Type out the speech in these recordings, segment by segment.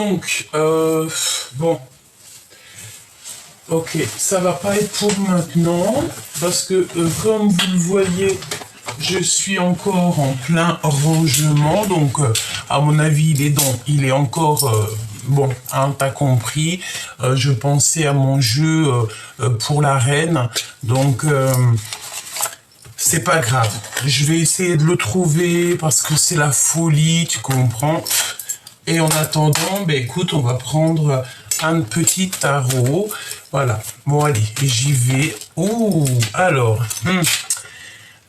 Donc, bon, ok, ça va pas être pour maintenant, parce que comme vous le voyez, je suis encore en plein rangement, donc à mon avis, il est encore, bon, hein, t'as compris, je pensais à mon jeu pour la reine, donc c'est pas grave, je vais essayer de le trouver parce que c'est la folie, tu comprends. Et en attendant, ben écoute, on va prendre un petit tarot. Voilà. Bon, allez, j'y vais. Ouh, alors.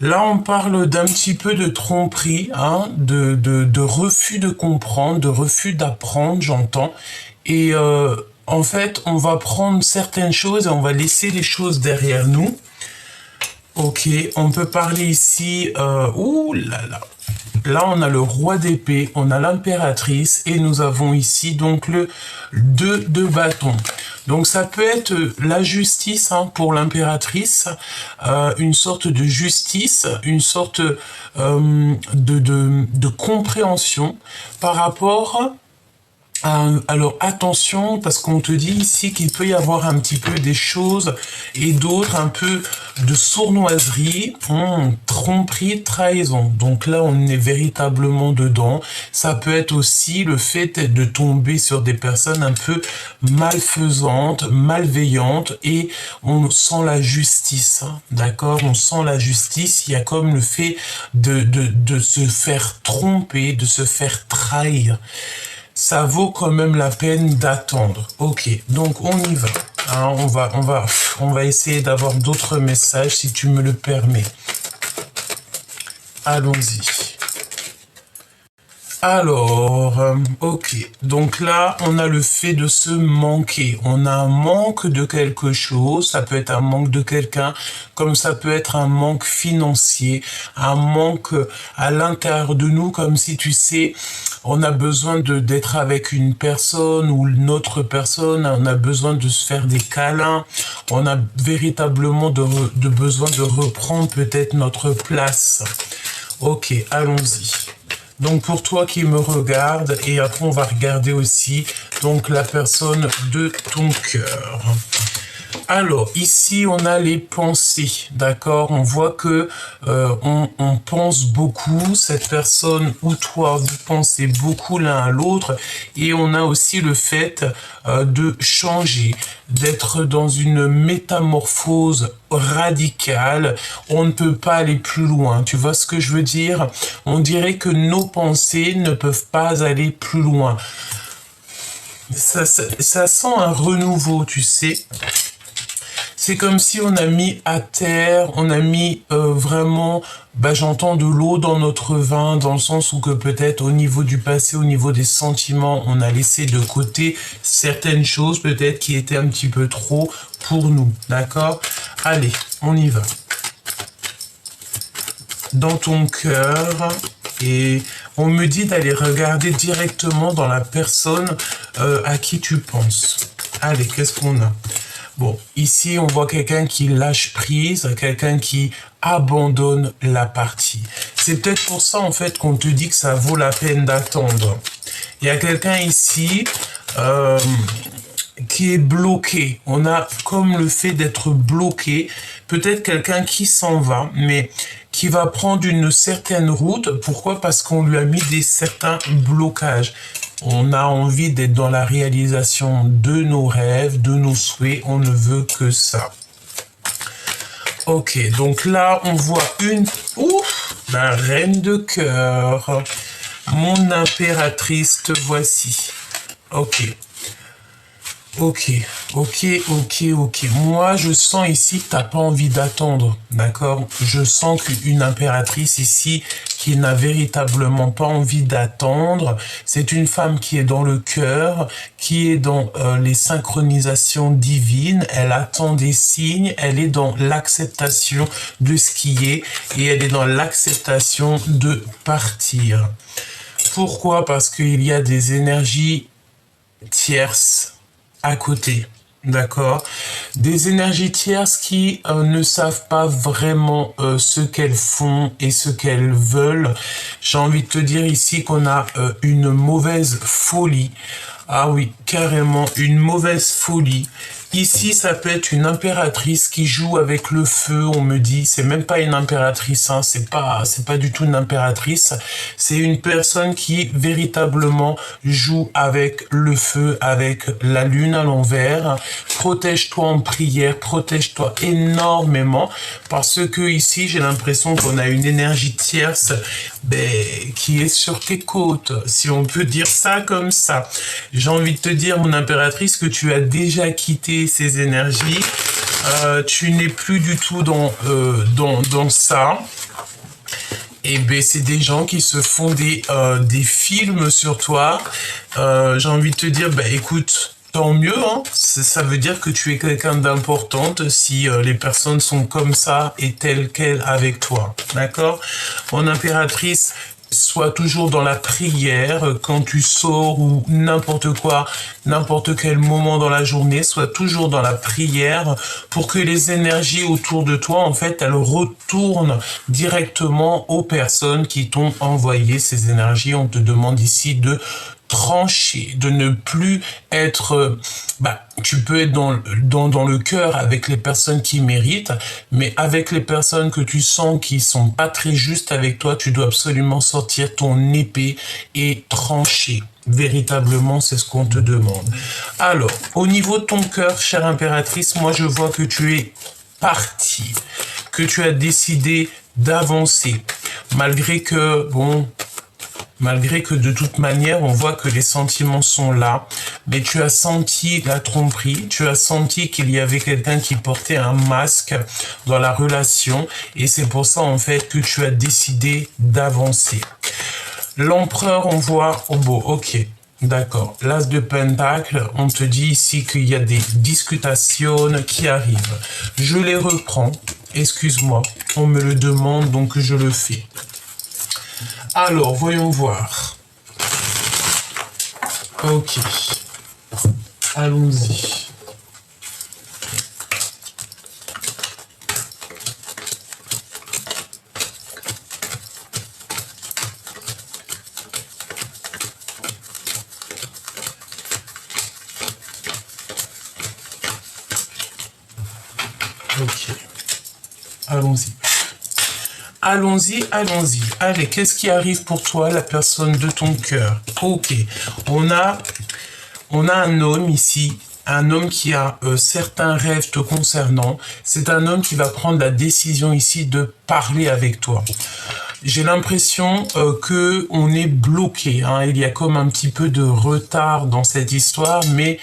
Là, on parle d'un petit peu de tromperie, hein, de refus de comprendre, de refus d'apprendre, j'entends. Et en fait, on va prendre certaines choses et on va laisser les choses derrière nous. Ok, on peut parler ici... ouh là là. Là, on a le roi d'épée, on a l'impératrice et nous avons ici donc le 2 de bâton. Donc ça peut être la justice, hein, pour l'impératrice, une sorte de justice, une sorte de compréhension par rapport... alors attention, parce qu'on te dit ici qu'il peut y avoir un petit peu des choses et d'autres, un peu de sournoiserie, tromperie, trahison. Donc là, on est véritablement dedans. Ça peut être aussi le fait de tomber sur des personnes un peu malfaisantes, malveillantes, et on sent la justice, hein, d'accord? On sent la justice, il y a comme le fait de se faire tromper, de se faire trahir. Ça vaut quand même la peine d'attendre. Ok, donc on y va. Hein, on va essayer d'avoir d'autres messages si tu me le permets. Allons-y. Alors, ok. Donc là, on a le fait de se manquer. On a un manque de quelque chose. Ça peut être un manque de quelqu'un, comme ça peut être un manque financier, un manque à l'intérieur de nous, comme si, tu sais, on a besoin d'être avec une personne ou une autre personne. On a besoin de se faire des câlins. On a véritablement de besoin de reprendre peut-être notre place. Ok, allons-y. Donc pour toi qui me regarde, et après on va regarder aussi donc la personne de ton cœur. Alors ici on a les pensées, d'accord? On voit que on pense beaucoup, cette personne ou toi vous pensez beaucoup l'un à l'autre, et on a aussi le fait de changer, d'être dans une métamorphose radicale. On ne peut pas aller plus loin, tu vois ce que je veux dire? On dirait que nos pensées ne peuvent pas aller plus loin. Ça sent un renouveau, tu sais. C'est comme si on a mis à terre, on a mis vraiment, j'entends de l'eau dans notre vin, dans le sens où que peut-être au niveau du passé, au niveau des sentiments, on a laissé de côté certaines choses peut-être qui étaient un petit peu trop pour nous, d'accord? Allez, on y va. Dans ton cœur, et on me dit d'aller regarder directement dans la personne à qui tu penses. Allez, qu'est-ce qu'on a? Bon, ici, on voit quelqu'un qui lâche prise, quelqu'un qui abandonne la partie. C'est peut-être pour ça, en fait, qu'on te dit que ça vaut la peine d'attendre. Il y a quelqu'un ici qui est bloqué. On a comme le fait d'être bloqué. Peut-être quelqu'un qui s'en va, mais qui va prendre une certaine route. Pourquoi? Parce qu'on lui a mis certains blocages. On a envie d'être dans la réalisation de nos rêves, de nos souhaits. On ne veut que ça. Ok, donc là, on voit la reine de cœur. Mon impératrice, te voici. Ok. Ok. Moi, je sens ici que t'as pas envie d'attendre, d'accord? Je sens qu'une impératrice ici qui n'a véritablement pas envie d'attendre, c'est une femme qui est dans le cœur, qui est dans les synchronisations divines. Elle attend des signes, elle est dans l'acceptation de ce qui est et elle est dans l'acceptation de partir. Pourquoi? Parce qu'il y a des énergies tierces à côté, d'accord? Des énergies tierces qui ne savent pas vraiment ce qu'elles font et ce qu'elles veulent. J'ai envie de te dire ici qu'on a une mauvaise folie. Ah oui, carrément, une mauvaise folie. Ici, ça peut être une impératrice qui joue avec le feu, on me dit. C'est même pas une impératrice, hein, c'est pas du tout une impératrice. C'est une personne qui véritablement joue avec le feu, avec la lune à l'envers. Protège-toi en prière, protège-toi énormément parce que ici, j'ai l'impression qu'on a une énergie tierce qui est sur tes côtes, si on peut dire ça comme ça. J'ai envie de te dire, mon impératrice, que tu as déjà quitté ces énergies. Tu n'es plus du tout dans ça. Et ben c'est des gens qui se font des films sur toi. J'ai envie de te dire, écoute, tant mieux, hein. Ça veut dire que tu es quelqu'un d'importante si les personnes sont comme ça et telles quelles avec toi. D'accord? Mon impératrice, sois toujours dans la prière quand tu sors ou n'importe quoi, n'importe quel moment dans la journée, sois toujours dans la prière pour que les énergies autour de toi, en fait, elles retournent directement aux personnes qui t'ont envoyé ces énergies. On te demande ici de trancher, de ne plus être... tu peux être dans le cœur avec les personnes qui méritent, mais avec les personnes que tu sens qui sont pas très justes avec toi, tu dois absolument sortir ton épée et trancher. Véritablement, c'est ce qu'on te demande. Alors, au niveau de ton cœur, chère impératrice, moi je vois que tu es partie, que tu as décidé d'avancer, malgré que, malgré que de toute manière, on voit que les sentiments sont là, mais tu as senti la tromperie, tu as senti qu'il y avait quelqu'un qui portait un masque dans la relation, et c'est pour ça en fait que tu as décidé d'avancer. L'empereur, on voit, ok, d'accord. L'as de pentacle, on te dit ici qu'il y a des discutations qui arrivent. Je les reprends, excuse-moi, on me le demande donc je le fais. Alors, voyons voir. Ok. Allons-y. Ok. Allons-y. Allons-y, allons-y. Allez, qu'est-ce qui arrive pour toi, la personne de ton cœur? Ok, on a un homme ici, un homme qui a certains rêves te concernant. C'est un homme qui va prendre la décision ici de parler avec toi. J'ai l'impression que on est bloqué, hein. Il y a comme un petit peu de retard dans cette histoire, mais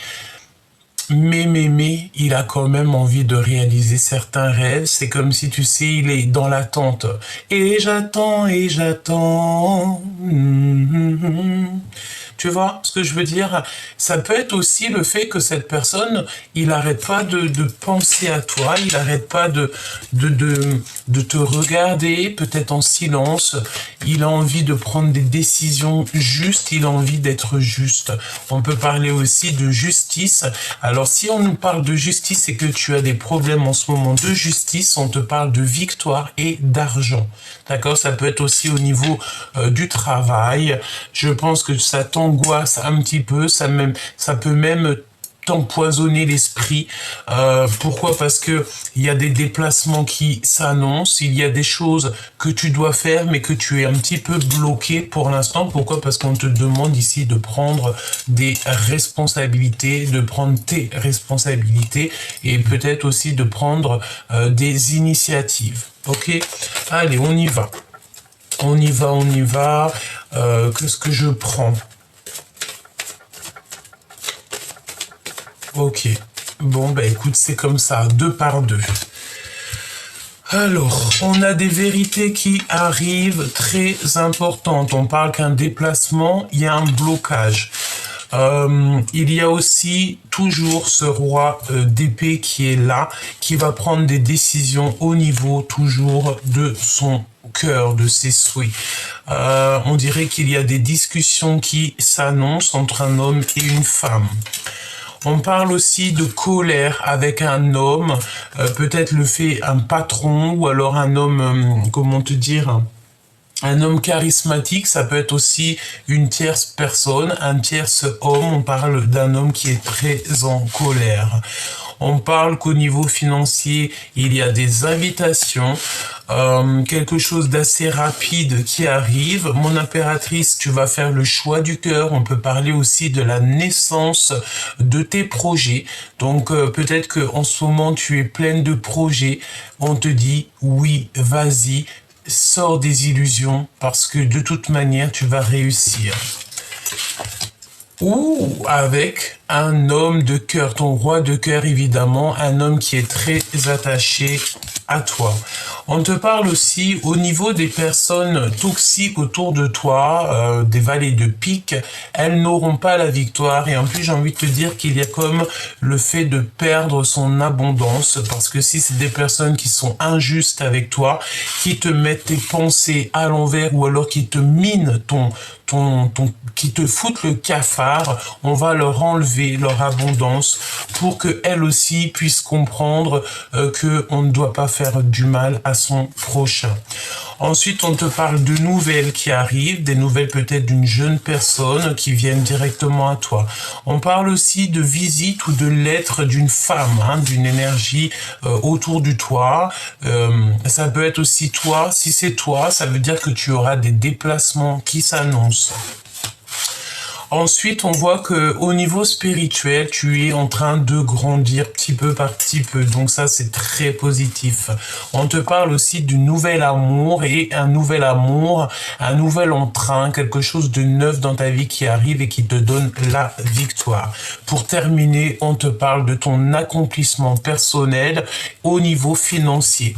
il a quand même envie de réaliser certains rêves. C'est comme si, tu sais, il est dans l'attente. Et j'attends, et j'attends. Tu vois ce que je veux dire? Ça peut être aussi le fait que cette personne, il n'arrête pas de penser à toi, il n'arrête pas de te regarder, peut-être en silence. Il a envie de prendre des décisions justes, il a envie d'être juste. On peut parler aussi de justice. Alors, si on nous parle de justice et que tu as des problèmes en ce moment de justice, on te parle de victoire et d'argent. D'accord? Ça peut être aussi au niveau du travail. Je pense que ça t'angoisse un petit peu, ça peut même t'empoisonner l'esprit. Pourquoi? Parce que il y a des déplacements qui s'annoncent, il y a des choses que tu dois faire, mais que tu es un petit peu bloqué pour l'instant. Pourquoi? Parce qu'on te demande ici de prendre des responsabilités, de prendre tes responsabilités, et peut-être aussi de prendre des initiatives. Ok? Allez, on y va. On y va, on y va. Qu'est-ce que je prends? Ok. Bon, écoute, c'est comme ça, 2 par 2. Alors, on a des vérités qui arrivent très importantes. On parle qu'un déplacement, il y a un blocage. Il y a aussi toujours ce roi d'épée qui est là, qui va prendre des décisions au niveau toujours de son cœur, de ses souhaits. On dirait qu'il y a des discussions qui s'annoncent entre un homme et une femme. On parle aussi de colère avec un homme, peut-être le fait un patron ou alors un homme, comment te dire, Un homme charismatique, ça peut être aussi une tierce personne, un tierce homme. On parle d'un homme qui est très en colère. On parle qu'au niveau financier, il y a des invitations, quelque chose d'assez rapide qui arrive. Mon impératrice, tu vas faire le choix du cœur. On peut parler aussi de la naissance de tes projets. Donc peut-être que en ce moment, tu es pleine de projets. On te dit, oui, vas-y, sors des illusions parce que de toute manière, tu vas réussir. Ou avec un homme de cœur, ton roi de cœur évidemment, un homme qui est très attaché à toi. On te parle aussi au niveau des personnes toxiques autour de toi, des vallées de pique, elles n'auront pas la victoire et en plus j'ai envie de te dire qu'il y a comme le fait de perdre son abondance parce que si c'est des personnes qui sont injustes avec toi, qui te mettent tes pensées à l'envers ou alors qui te minent qui te foutent le cafard, on va leur enlever leur abondance pour qu'elles aussi puissent comprendre qu'on ne doit pas faire du mal à son prochain. Ensuite, on te parle de nouvelles qui arrivent, des nouvelles peut-être d'une jeune personne qui viennent directement à toi. On parle aussi de visite ou de lettres d'une femme, d'une énergie autour de toi. Ça peut être aussi toi. Si c'est toi, ça veut dire que tu auras des déplacements qui s'annoncent. Ensuite, on voit que au niveau spirituel, tu es en train de grandir petit peu par petit peu. Donc ça, c'est très positif. On te parle aussi du nouvel amour et un nouvel amour, un nouvel entrain, quelque chose de neuf dans ta vie qui arrive et qui te donne la victoire. Pour terminer, on te parle de ton accomplissement personnel au niveau financier.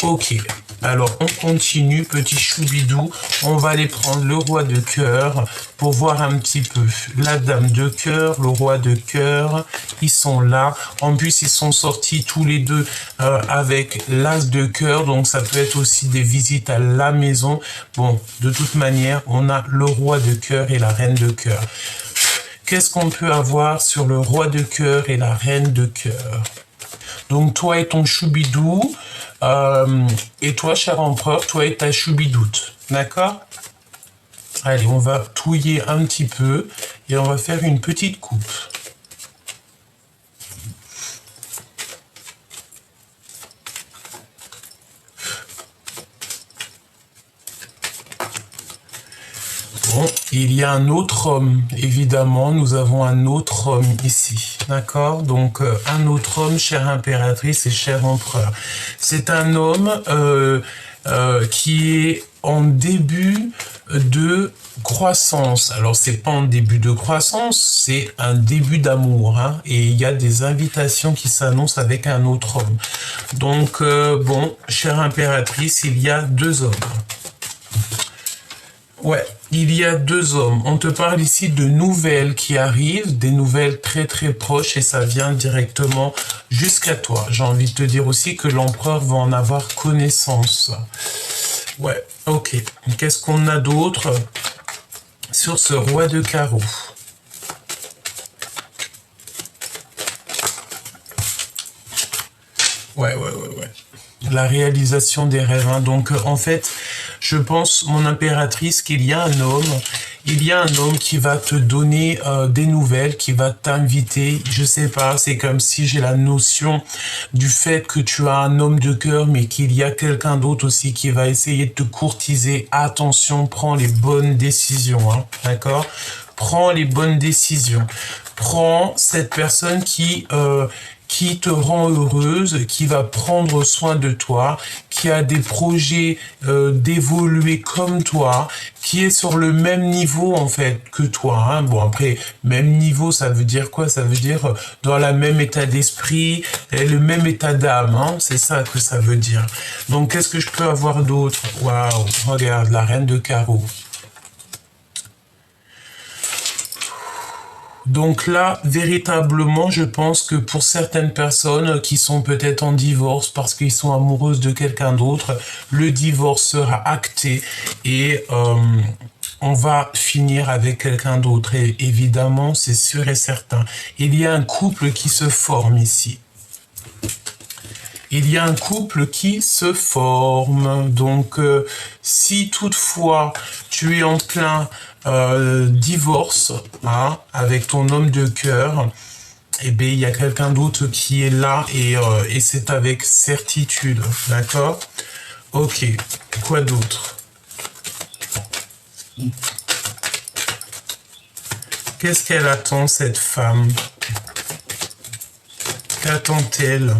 Ok. Alors, on continue, petit choubidou. On va aller prendre le roi de cœur pour voir un petit peu. La dame de cœur, le roi de cœur, ils sont là. En plus, ils sont sortis tous les deux avec l'as de cœur. Donc, ça peut être aussi des visites à la maison. Bon, de toute manière, on a le roi de cœur et la reine de cœur. Qu'est-ce qu'on peut avoir sur le roi de cœur et la reine de cœur? Donc, toi et ton choubidou, et toi, cher empereur, toi et ta choubidoute. D'accord? Allez, on va touiller un petit peu et on va faire une petite coupe. Bon, il y a un autre homme, évidemment, nous avons un autre homme ici, d'accord? Donc, un autre homme, chère impératrice et cher empereur. C'est un homme qui est en début de croissance. Alors, c'est pas en début de croissance, c'est un début d'amour, et il y a des invitations qui s'annoncent avec un autre homme. Donc, bon, chère impératrice, il y a deux hommes. Ouais, il y a deux hommes. On te parle ici de nouvelles qui arrivent, des nouvelles très très proches et ça vient directement jusqu'à toi. J'ai envie de te dire aussi que l'empereur va en avoir connaissance. Ouais, ok. Qu'est-ce qu'on a d'autre sur ce roi de carreau? Ouais. La réalisation des rêves. Donc, en fait, je pense, mon impératrice, qu'il y a un homme qui va te donner des nouvelles, qui va t'inviter. Je sais pas, c'est comme si j'ai la notion du fait que tu as un homme de cœur, mais qu'il y a quelqu'un d'autre aussi qui va essayer de te courtiser. Attention, prends les bonnes décisions, d'accord? Prends les bonnes décisions. Prends cette personne qui te rend heureuse, qui va prendre soin de toi, qui a des projets d'évoluer comme toi, qui est sur le même niveau en fait que toi. Bon après, même niveau, ça veut dire quoi? Ça veut dire dans le même état d'esprit et le même état d'âme. C'est ça que ça veut dire. Donc qu'est-ce que je peux avoir d'autre? Waouh, regarde, la reine de carreau. Donc là, véritablement, je pense que pour certaines personnes qui sont peut-être en divorce parce qu'ils sont amoureuses de quelqu'un d'autre, le divorce sera acté et on va finir avec quelqu'un d'autre. Et évidemment, c'est sûr et certain. Il y a un couple qui se forme ici. il y a un couple qui se forme. Donc, si toutefois tu es en plein divorce hein, avec ton homme de cœur, eh bien, il y a quelqu'un d'autre qui est là et c'est avec certitude. D'accord? Ok. Quoi d'autre? Qu'est-ce qu'elle attend, cette femme? Qu'attend-elle?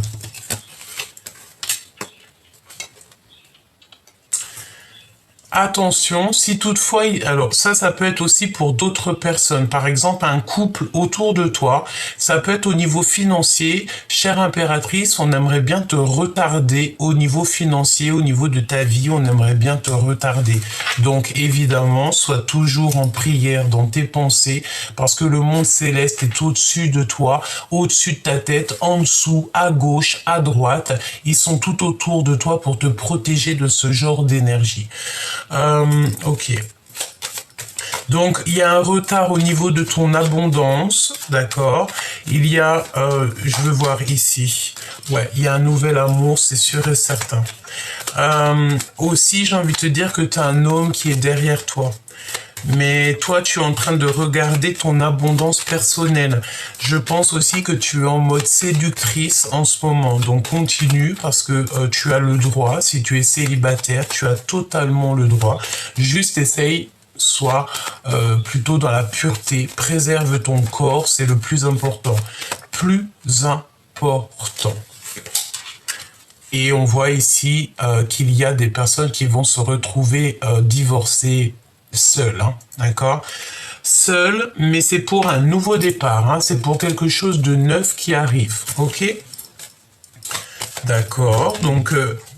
Attention, si toutefois, alors ça peut être aussi pour d'autres personnes, par exemple un couple autour de toi, ça peut être au niveau financier, chère impératrice, on aimerait bien te retarder au niveau financier, au niveau de ta vie, on aimerait bien te retarder. Donc évidemment, sois toujours en prière dans tes pensées, parce que le monde céleste est au-dessus de toi, au-dessus de ta tête, en dessous, à gauche, à droite, ils sont tout autour de toi pour te protéger de ce genre d'énergie. Ok. Donc, il y a un retard au niveau de ton abondance, d'accord? Il y a, je veux voir ici, ouais, il y a un nouvel amour, c'est sûr et certain. Aussi, j'ai envie de te dire que tu as un homme qui est derrière toi. Mais toi, tu es en train de regarder ton abondance personnelle. Je pense aussi que tu es en mode séductrice en ce moment. Donc, continue parce que tu as le droit. Si tu es célibataire, tu as totalement le droit. Juste essaye, sois plutôt dans la pureté. Préserve ton corps, c'est le plus important. Plus important. Et on voit ici qu'il y a des personnes qui vont se retrouver divorcées seul, hein, d'accord? Seul, mais c'est pour un nouveau départ, hein, c'est pour quelque chose de neuf qui arrive, ok? D'accord, donc,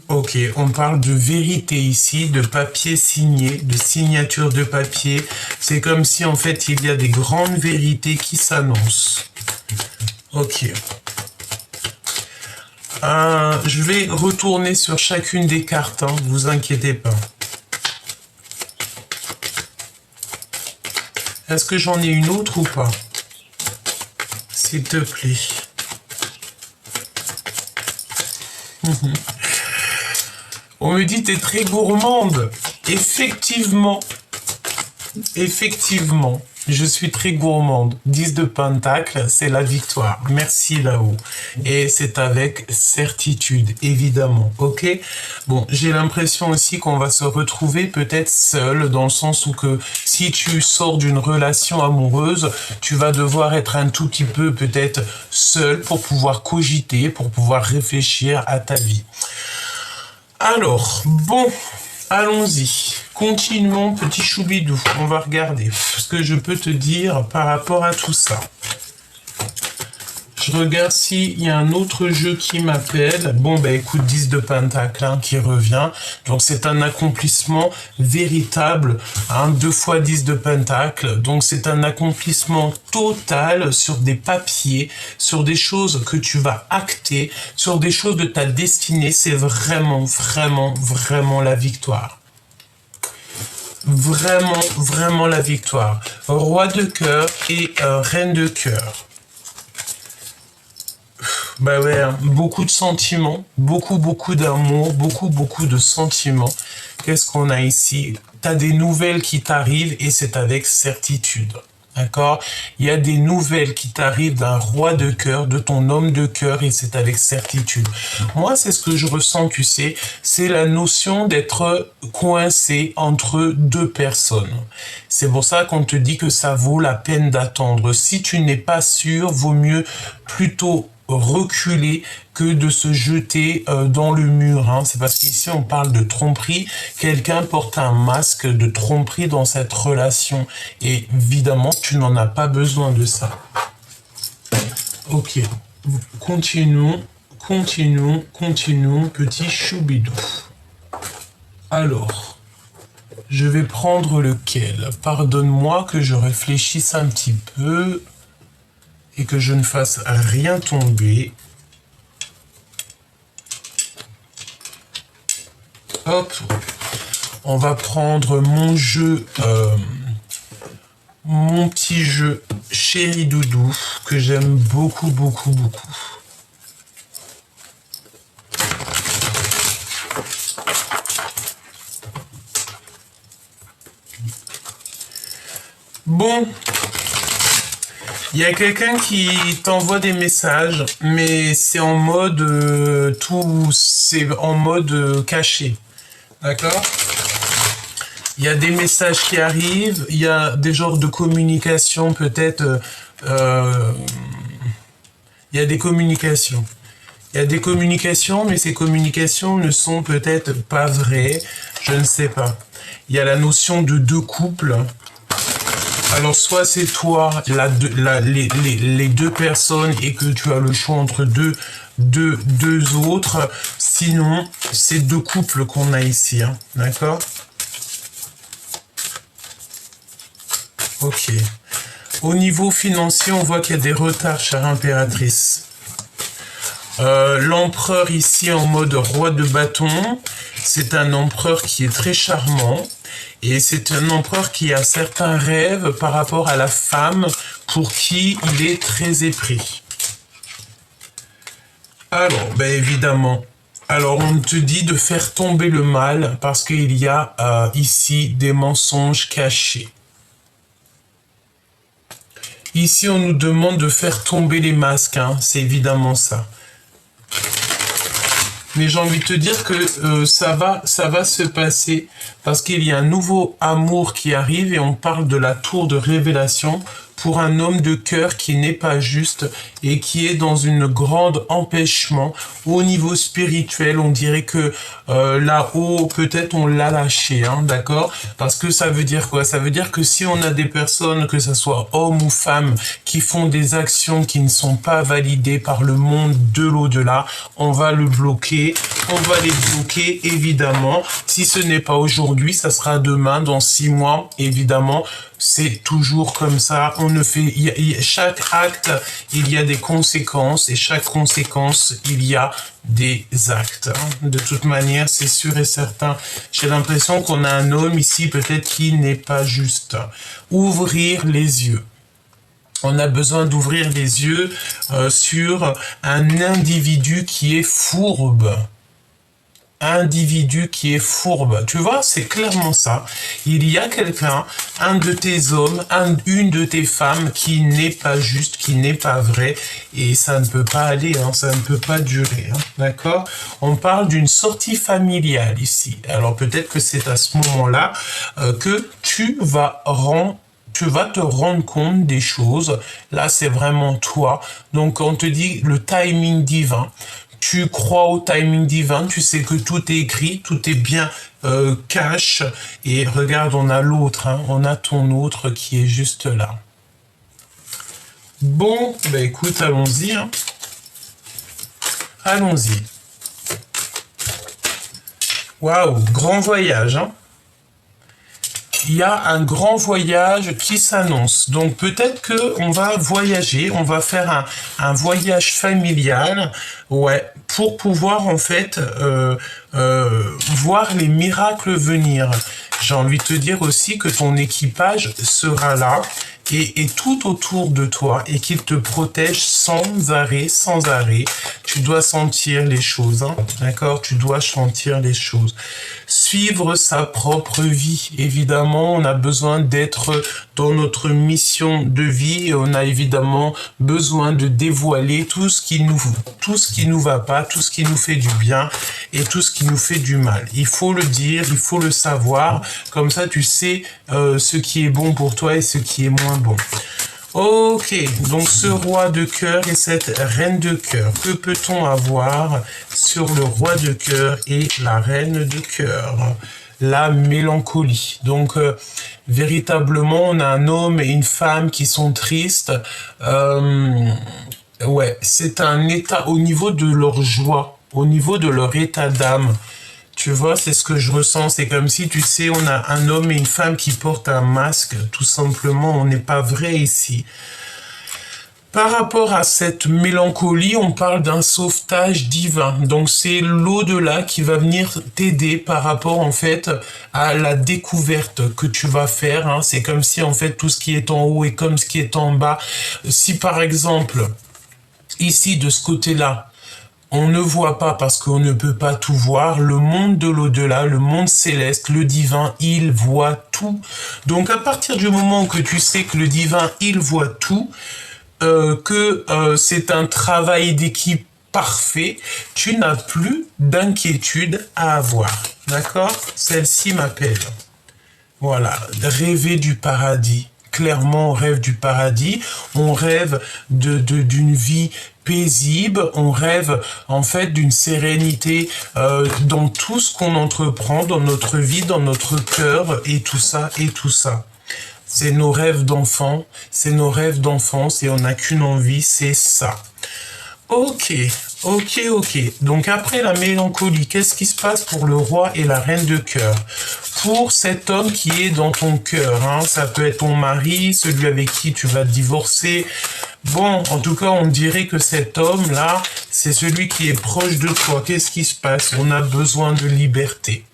ok, on parle de vérité ici, de papier signé, de signature de papier. C'est comme si, en fait, il y a des grandes vérités qui s'annoncent. Ok. Je vais retourner sur chacune des cartes, hein, vous inquiétez pas. Est-ce que j'en ai une autre ou pas? S'il te plaît. On me dit t'es très gourmande. Effectivement. Effectivement. Je suis très gourmande. 10 de pentacle, c'est la victoire. Merci là-haut. Et c'est avec certitude, évidemment. Ok? Bon, j'ai l'impression aussi qu'on va se retrouver peut-être seul, dans le sens où que si tu sors d'une relation amoureuse, tu vas devoir être un tout petit peu peut-être seul pour pouvoir cogiter, pour pouvoir réfléchir à ta vie. Alors, bon, allons-y. Continuons, petit choubidou. On va regarder ce que je peux te dire par rapport à tout ça. Je regarde s'il y a un autre jeu qui m'appelle. Bon, bah écoute, 10 de pentacle hein, qui revient. Donc, c'est un accomplissement véritable. Hein, 2 fois 10 de pentacle. Donc, c'est un accomplissement total sur des papiers, sur des choses que tu vas acter, sur des choses de ta destinée. C'est vraiment, vraiment, vraiment la victoire. Vraiment, vraiment la victoire. Roi de cœur et reine de cœur. Bah ouais, hein, beaucoup de sentiments, beaucoup d'amour, beaucoup de sentiments. Qu'est-ce qu'on a ici? T'as des nouvelles qui t'arrivent et c'est avec certitude. D'accord? Il y a des nouvelles qui t'arrivent d'un roi de cœur, de ton homme de cœur, et c'est avec certitude. Moi, c'est ce que je ressens, tu sais, c'est la notion d'être coincé entre deux personnes. C'est pour ça qu'on te dit que ça vaut la peine d'attendre. Si tu n'es pas sûr, vaut mieux plutôt reculer que de se jeter dans le mur. Hein. C'est parce qu'ici on parle de tromperie. Quelqu'un porte un masque de tromperie dans cette relation. Et évidemment, tu n'en as pas besoin de ça. Ok. Continuons, petit choubidou. Alors, je vais prendre lequel? Pardonne-moi que je réfléchisse un petit peu et que je ne fasse rien tomber. Hop, on va prendre mon jeu, mon petit jeu Chéri Doudou, que j'aime beaucoup. Bon, il y a quelqu'un qui t'envoie des messages, mais c'est en mode c'est en mode caché. D'accord? Il y a des messages qui arrivent, il y a des genres de communication peut-être. Il y a des communications. Il y a des communications, mais ces communications ne sont peut-être pas vraies. Je ne sais pas. Il y a la notion de deux couples. Alors, soit c'est toi, les deux personnes, et que tu as le choix entre deux autres. Sinon, c'est deux couples qu'on a ici. Hein. D'accord? Ok. Au niveau financier, on voit qu'il y a des retards, chère impératrice. L'empereur ici en mode roi de bâton, c'est un empereur qui est très charmant. Et c'est un empereur qui a certains rêves par rapport à la femme pour qui il est très épris. Alors, ben évidemment. Alors, on te dit de faire tomber le mal parce qu'il y a ici des mensonges cachés. Ici, on nous demande de faire tomber les masques, hein, c'est évidemment ça. Mais j'ai envie de te dire que ça va se passer parce qu'il y a un nouveau amour qui arrive et on parle de la tour de révélation pour un homme de cœur qui n'est pas juste et qui est dans une grande empêchement. Au niveau spirituel, on dirait que là-haut, peut-être on l'a lâché, hein, d'accord? Parce que ça veut dire quoi? Ça veut dire que si on a des personnes, que ce soit hommes ou femmes, qui font des actions qui ne sont pas validées par le monde de l'au-delà, on va le bloquer, on va les bloquer, évidemment. Si ce n'est pas aujourd'hui, ça sera demain, dans 6 mois, évidemment. C'est toujours comme ça. On ne fait, chaque acte, il y a des conséquences et chaque conséquence, il y a des actes. De toute manière, c'est sûr et certain. J'ai l'impression qu'on a un homme ici, peut-être qui n'est pas juste. Ouvrir les yeux. On a besoin d'ouvrir les yeux sur un individu qui est fourbe. Individu qui est fourbe. Tu vois, c'est clairement ça. Il y a quelqu'un, un de tes hommes, une de tes femmes qui n'est pas juste, qui n'est pas vrai, et ça ne peut pas aller, hein, ça ne peut pas durer. Hein, d'accord? On parle d'une sortie familiale ici. Alors peut-être que c'est à ce moment-là que tu vas te rendre compte des choses. Là, c'est vraiment toi. Donc, on te dit le timing divin. Tu crois au timing divin, tu sais que tout est écrit, tout est bien cash. Et regarde, on a l'autre, hein, on a ton autre qui est juste là. Bon, ben écoute, allons-y. Hein. Allons-y. Waouh, grand voyage, hein. Il y a un grand voyage qui s'annonce. Donc peut-être que on va voyager, on va faire un voyage familial, ouais, pour pouvoir en fait voir les miracles venir. J'ai envie de te dire aussi que ton équipage sera là et tout autour de toi et qu'il te protège sans arrêt, sans arrêt. Tu dois sentir les choses, hein, d'accord? Tu dois sentir les choses. Suivre sa propre vie. Évidemment, on a besoin d'être dans notre mission de vie. On a évidemment besoin de dévoiler tout ce qui nous va pas, tout ce qui nous fait du bien et tout ce qui nous fait du mal. Il faut le dire, il faut le savoir. Comme ça, tu sais ce qui est bon pour toi et ce qui est moins bon. Ok, donc ce roi de cœur et cette reine de cœur. Que peut-on avoir sur le roi de cœur et la reine de cœur? La mélancolie. Donc, véritablement, on a un homme et une femme qui sont tristes. Ouais, c'est un état au niveau de leur joie, au niveau de leur état d'âme. Tu vois, c'est ce que je ressens. C'est comme si, tu sais, on a un homme et une femme qui portent un masque. Tout simplement, on n'est pas vrai ici. Par rapport à cette mélancolie, on parle d'un sauvetage divin. Donc, c'est l'au-delà qui va venir t'aider par rapport, en fait, à la découverte que tu vas faire. Hein. C'est comme si, en fait, tout ce qui est en haut est comme ce qui est en bas. Si, par exemple, ici, de ce côté-là, on ne voit pas parce qu'on ne peut pas tout voir. Le monde de l'au-delà, le monde céleste, le divin, il voit tout. Donc à partir du moment que tu sais que le divin, il voit tout, c'est un travail d'équipe parfait, tu n'as plus d'inquiétude à avoir. D'accord? Celle-ci m'appelle. Voilà, rêver du paradis. Clairement, on rêve du paradis, on rêve d'une vie paisible, on rêve en fait d'une sérénité dans tout ce qu'on entreprend, dans notre vie, dans notre cœur, et tout ça, et tout ça. C'est nos rêves d'enfants, c'est nos rêves d'enfance, et on n'a qu'une envie, c'est ça. Ok. Donc après la mélancolie, qu'est-ce qui se passe pour le roi et la reine de cœur? Pour cet homme qui est dans ton cœur, hein, ça peut être ton mari, celui avec qui tu vas divorcer. Bon, en tout cas, on dirait que cet homme-là, c'est celui qui est proche de toi. Qu'est-ce qui se passe? On a besoin de liberté.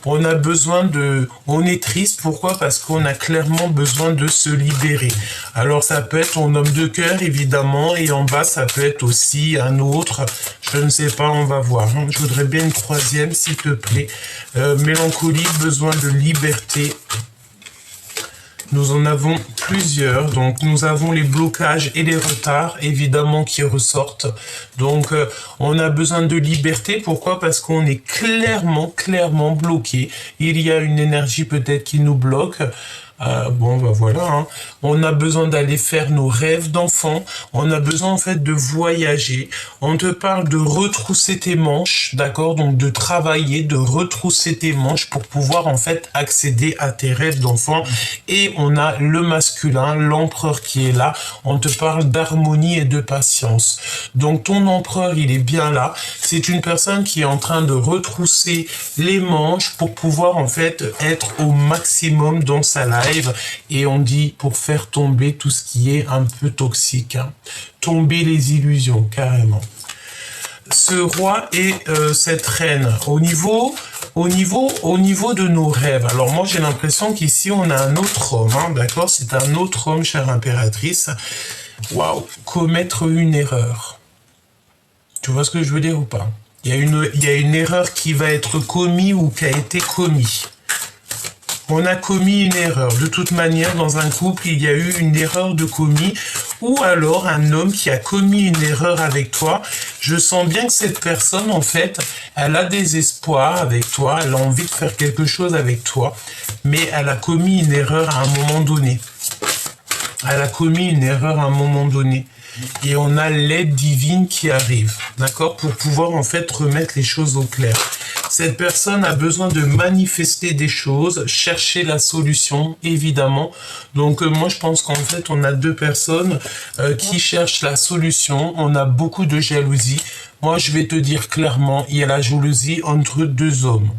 On a besoin de... On est triste, pourquoi? Parce qu'on a clairement besoin de se libérer. Alors ça peut être ton homme de cœur, évidemment, et en bas, ça peut être aussi un autre. Je ne sais pas, on va voir. Je voudrais bien une troisième, s'il te plaît. Mélancolie, besoin de liberté. Nous en avons plusieurs, donc nous avons les blocages et les retards, évidemment, qui ressortent. Donc, on a besoin de liberté. Pourquoi? Parce qu'on est clairement bloqué. Il y a une énergie peut-être qui nous bloque. Bon, ben voilà, hein. On a besoin d'aller faire nos rêves d'enfant. On a besoin, en fait, de voyager. On te parle de retrousser tes manches, d'accord? Donc, de travailler, de retrousser tes manches pour pouvoir, en fait, accéder à tes rêves d'enfant. Et on a le masculin, l'empereur qui est là. On te parle d'harmonie et de patience. Donc, ton empereur, il est bien là. C'est une personne qui est en train de retrousser les manches pour pouvoir, en fait, être au maximum dans sa life. Et on dit pour faire tomber tout ce qui est un peu toxique, hein. Tomber les illusions, carrément. Ce roi et cette reine, au niveau de nos rêves. Alors moi j'ai l'impression qu'ici on a un autre homme, hein, d'accord? C'est un autre homme, chère impératrice. Waouh, commettre une erreur. Tu vois ce que je veux dire ou pas? Il y a une erreur qui va être commise ou qui a été commise. On a commis une erreur. De toute manière, dans un couple, il y a eu une erreur de commis, ou alors un homme qui a commis une erreur avec toi. Je sens bien que cette personne, en fait, elle a des espoirs avec toi, elle a envie de faire quelque chose avec toi, mais elle a commis une erreur à un moment donné. Elle a commis une erreur à un moment donné. Et on a l'aide divine qui arrive, d'accord, pour pouvoir en fait remettre les choses au clair. Cette personne a besoin de manifester des choses, chercher la solution, évidemment. Donc moi je pense qu'en fait on a deux personnes qui cherchent la solution. On a beaucoup de jalousie. Moi je vais te dire clairement, il y a la jalousie entre deux hommes.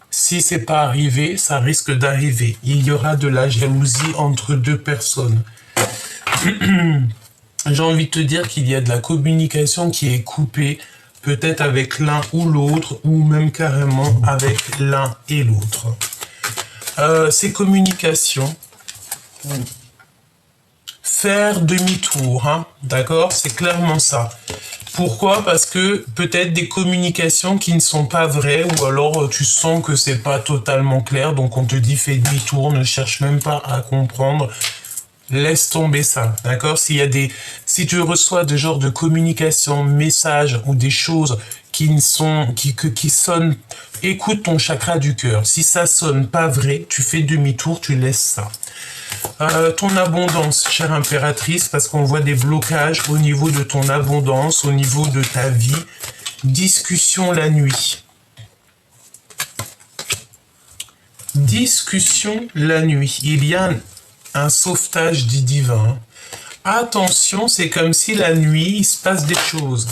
Si c'est pas arrivé, ça risque d'arriver. Il y aura de la jalousie entre deux personnes. J'ai envie de te dire qu'il y a de la communication qui est coupée, peut-être avec l'un ou l'autre, ou même carrément avec l'un et l'autre. Ces communications, faire demi-tour, hein, d'accord? C'est clairement ça. Pourquoi? Parce que peut-être des communications qui ne sont pas vraies, ou alors tu sens que c'est pas totalement clair, donc on te dit fais demi-tour, ne cherche même pas à comprendre. Laisse tomber ça, d'accord? Si tu reçois des genres de communication, messages ou des choses qui sonnent, écoute ton chakra du cœur. Si ça sonne pas vrai, tu fais demi-tour, tu laisses ça. Ton abondance, chère impératrice, parce qu'on voit des blocages au niveau de ton abondance, au niveau de ta vie. Discussion la nuit. Discussion la nuit. Il y a un sauvetage dit divin. Attention, c'est comme si la nuit, il se passe des choses.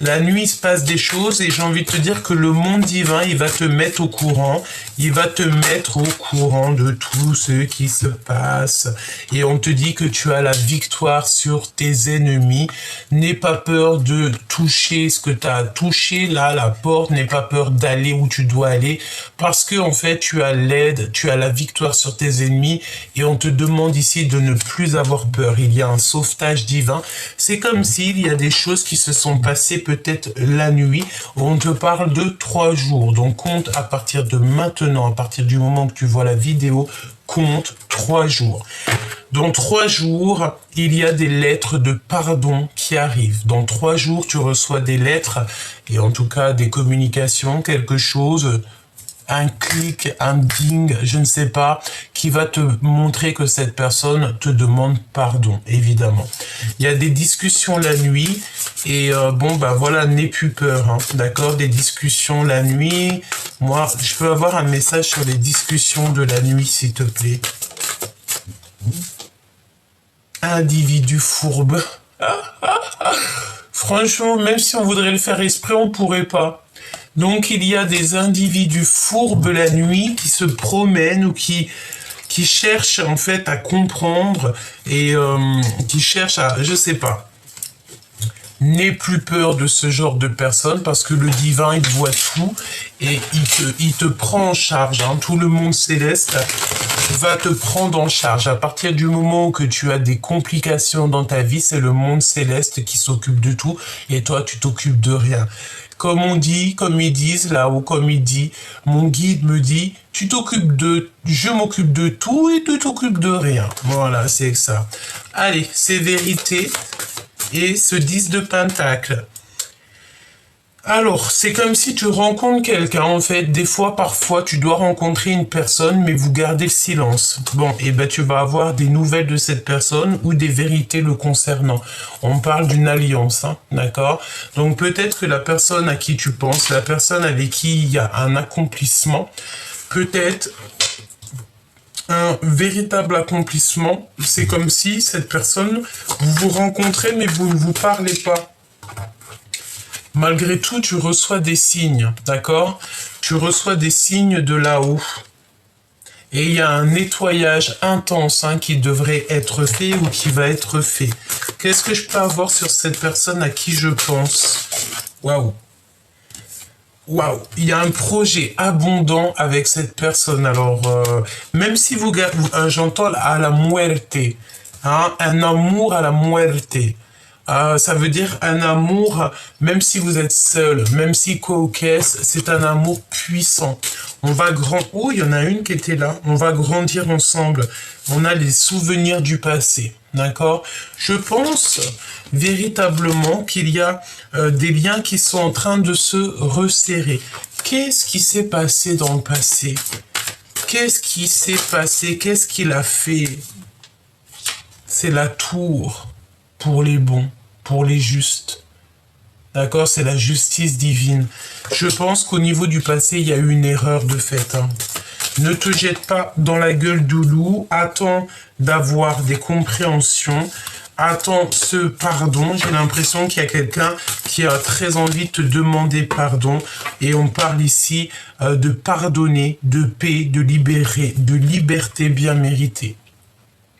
La nuit, il se passe des choses et j'ai envie de te dire que le monde divin, il va te mettre au courant. Il va te mettre au courant de tout ce qui se passe. Et on te dit que tu as la victoire sur tes ennemis. N'aie pas peur de toucher ce que tu as touché là, la porte. N'aie pas peur d'aller où tu dois aller. Parce que, en fait, tu as l'aide, tu as la victoire sur tes ennemis. Et on te demande ici de ne plus avoir peur. Il y a un sauvetage divin. C'est comme s'il y a des choses qui se sont passées peut-être la nuit. On te parle de 3 jours. Donc compte à partir de maintenant, à partir du moment que tu vois la vidéo, compte 3 jours. Dans 3 jours, il y a des lettres de pardon qui arrivent. Dans 3 jours, tu reçois des lettres, et en tout cas des communications, quelque chose, un clic, un ding, je ne sais pas, qui va te montrer que cette personne te demande pardon, évidemment. Il y a des discussions la nuit, et bon, bah voilà, n'aie plus peur, hein, d'accord? Des discussions la nuit. Moi, je peux avoir un message sur les discussions de la nuit, s'il te plaît. Individu fourbe. Franchement, même si on voudrait le faire exprès, on pourrait pas. Donc, il y a des individus fourbes la nuit qui se promènent ou qui cherchent en fait à comprendre et qui cherchent à, je sais pas. N'aie plus peur de ce genre de personnes parce que le divin, il voit tout et il te prend en charge. Hein. Tout le monde céleste va te prendre en charge. À partir du moment que tu as des complications dans ta vie, c'est le monde céleste qui s'occupe de tout et toi, tu t'occupes de rien. Comme on dit, comme ils disent là-haut, comme il dit, mon guide me dit, je m'occupe de tout et tu t'occupes de rien. Voilà, c'est ça. Allez, c'est vérité. Et ce 10 de pentacle. Alors, c'est comme si tu rencontres quelqu'un, en fait. Des fois, parfois, tu dois rencontrer une personne, mais vous gardez le silence. Bon, et ben tu vas avoir des nouvelles de cette personne ou des vérités le concernant. On parle d'une alliance, hein, d'accord? Donc, peut-être que la personne à qui tu penses, la personne avec qui il y a un accomplissement, peut-être un véritable accomplissement, c'est comme si cette personne, vous vous rencontrez, mais vous ne vous parlez pas. Malgré tout, tu reçois des signes, d'accord? Tu reçois des signes de là-haut. Et il y a un nettoyage intense hein, qui devrait être fait ou qui va être fait. Qu'est-ce que je peux avoir sur cette personne à qui je pense? Waouh! Waouh, il y a un projet abondant avec cette personne. Alors, même si vous j'entends à la muerte, hein, un amour à la muerte. Ça veut dire un amour, même si vous êtes seul, même si coquesse, c'est un amour puissant. On va grandir. Oh, il y en a une qui était là. On va grandir ensemble. On a les souvenirs du passé. D'accord? Je pense véritablement qu'il y a des liens qui sont en train de se resserrer. Qu'est-ce qui s'est passé dans le passé? Qu'est-ce qui s'est passé? Qu'est-ce qu'il a fait? C'est la tour pour les bons, pour les justes. D'accord? C'est la justice divine. Je pense qu'au niveau du passé, il y a eu une erreur de fait. Hein. Ne te jette pas dans la gueule du loup. Attends d'avoir des compréhensions. Attends ce pardon. J'ai l'impression qu'il y a quelqu'un qui a très envie de te demander pardon. Et on parle ici de pardonner, de paix, de libérer, de liberté bien méritée.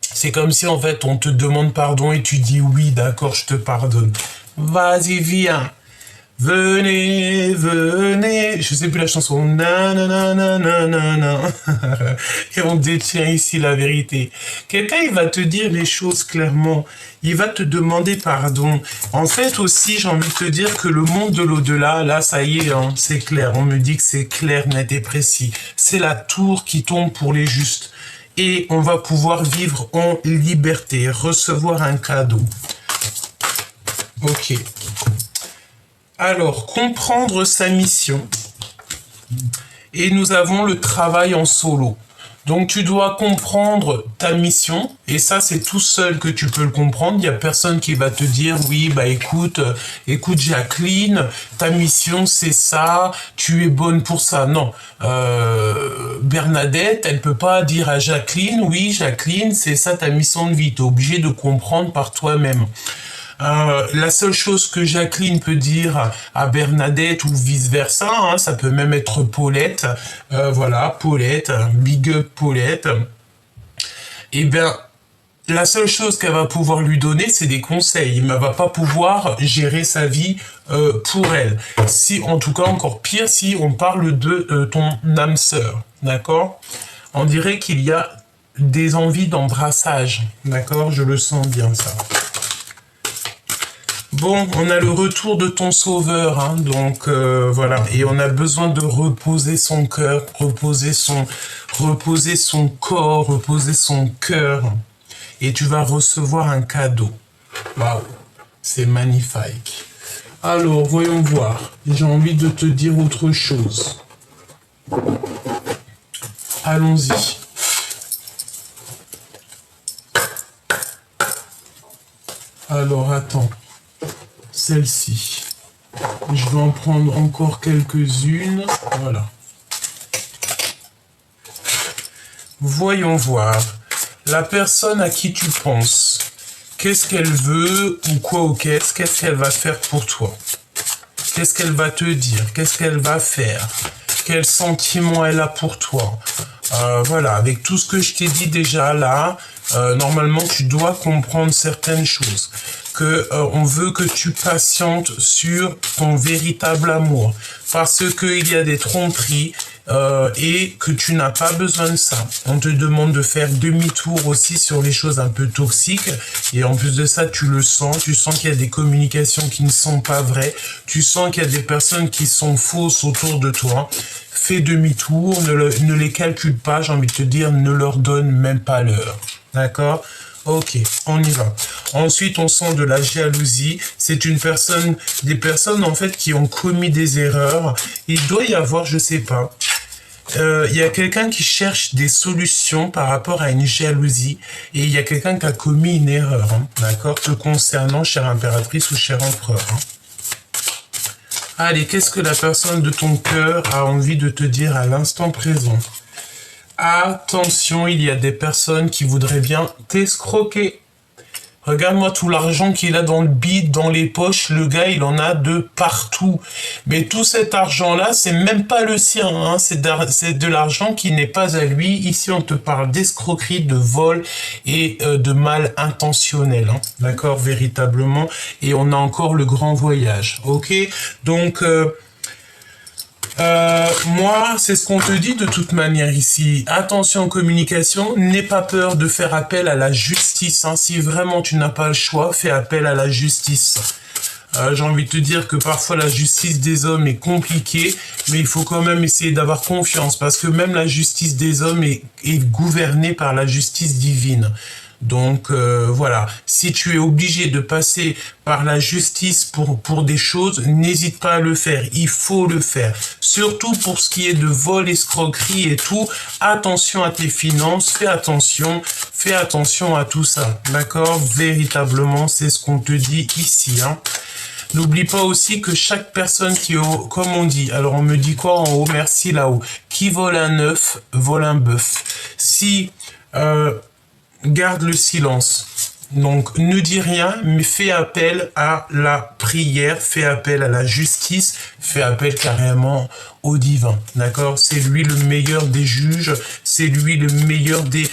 C'est comme si en fait on te demande pardon et tu dis oui, d'accord, je te pardonne. Vas-y, viens. Venez, venez. Je sais plus la chanson. Nananana. Et on détient ici la vérité. Quelqu'un, il va te dire les choses clairement. Il va te demander pardon. En fait aussi, j'ai envie de te dire que le monde de l'au-delà, là, ça y est, hein, c'est clair. On me dit que c'est clair, net et précis. C'est la tour qui tombe pour les justes. Et on va pouvoir vivre en liberté, recevoir un cadeau. Ok. Alors, comprendre sa mission. Et nous avons le travail en solo. Donc, tu dois comprendre ta mission. Et ça, c'est tout seul que tu peux le comprendre. Il n'y a personne qui va te dire, oui, bah écoute Jacqueline, ta mission, c'est ça. Tu es bonne pour ça. Non. Bernadette, elle peut pas dire à Jacqueline, oui, Jacqueline, c'est ça ta mission de vie. Tu es obligé de comprendre par toi-même. La seule chose que Jacqueline peut dire à Bernadette ou vice-versa, hein, ça peut même être Paulette, voilà, Paulette, big up Paulette, eh bien, la seule chose qu'elle va pouvoir lui donner, c'est des conseils, mais elle va pas pouvoir gérer sa vie pour elle. Si, en tout cas, encore pire, si on parle de ton âme sœur, d'accord? On dirait qu'il y a des envies d'embrassage, d'accord? Je le sens bien, ça. Bon, on a le retour de ton sauveur, hein, donc voilà. Et on a besoin de reposer son cœur, reposer son corps, reposer son cœur. Et tu vas recevoir un cadeau. Waouh, c'est magnifique. Alors, voyons voir. J'ai envie de te dire autre chose. Allons-y. Alors, attends. Celle-ci. Je vais en prendre encore quelques-unes. Voilà. Voyons voir. La personne à qui tu penses, qu'est-ce qu'elle veut ou quoi ou qu'est-ce qu'elle va faire pour toi? Qu'est-ce qu'elle va te dire? Qu'est-ce qu'elle va faire? Quel sentiment elle a pour toi? Voilà, avec tout ce que je t'ai dit déjà là, normalement tu dois comprendre certaines choses. On veut que tu patientes sur ton véritable amour. Parce qu'il y a des tromperies et que tu n'as pas besoin de ça. On te demande de faire demi-tour aussi sur les choses un peu toxiques. Et en plus de ça, tu le sens. Tu sens qu'il y a des communications qui ne sont pas vraies. Tu sens qu'il y a des personnes qui sont fausses autour de toi. Fais demi-tour, ne les calcule pas, j'ai envie de te dire, ne leur donne même pas l'heure. D'accord? Ok, on y va. Ensuite, on sent de la jalousie. C'est des personnes en fait qui ont commis des erreurs. Il doit y avoir, je sais pas, il y a quelqu'un qui cherche des solutions par rapport à une jalousie et il y a quelqu'un qui a commis une erreur, hein, d'accord, te concernant, chère impératrice ou cher empereur. Hein. Allez, qu'est-ce que la personne de ton cœur a envie de te dire à l'instant présent? Attention, il y a des personnes qui voudraient bien t'escroquer. Regarde-moi tout l'argent qu'il a dans le bide, dans les poches, le gars il en a de partout. Mais tout cet argent-là, c'est même pas le sien, hein. C'est de l'argent qui n'est pas à lui. Ici on te parle d'escroquerie, de vol et de mal intentionnel, hein. D'accord, véritablement. Et on a encore le grand voyage, ok? Donc... moi, c'est ce qu'on te dit de toute manière ici. Attention communication, n'aie pas peur de faire appel à la justice. Hein. Si vraiment tu n'as pas le choix, fais appel à la justice. J'ai envie de te dire que parfois la justice des hommes est compliquée, mais il faut quand même essayer d'avoir confiance parce que même la justice des hommes est gouvernée par la justice divine. Donc voilà, si tu es obligé de passer par la justice pour des choses, n'hésite pas à le faire, il faut le faire. Surtout pour ce qui est de vol, escroquerie et tout, attention à tes finances, fais attention à tout ça, d'accord? Véritablement, c'est ce qu'on te dit ici, hein. N'oublie pas aussi que chaque personne qui, comme on dit, alors on me dit quoi en haut, merci là-haut, qui vole un œuf, vole un bœuf. Si... garde le silence. Donc, ne dis rien, mais fais appel à la prière, fais appel à la justice, fais appel carrément au divin. D'accord? C'est lui le meilleur des juges, c'est lui le meilleur des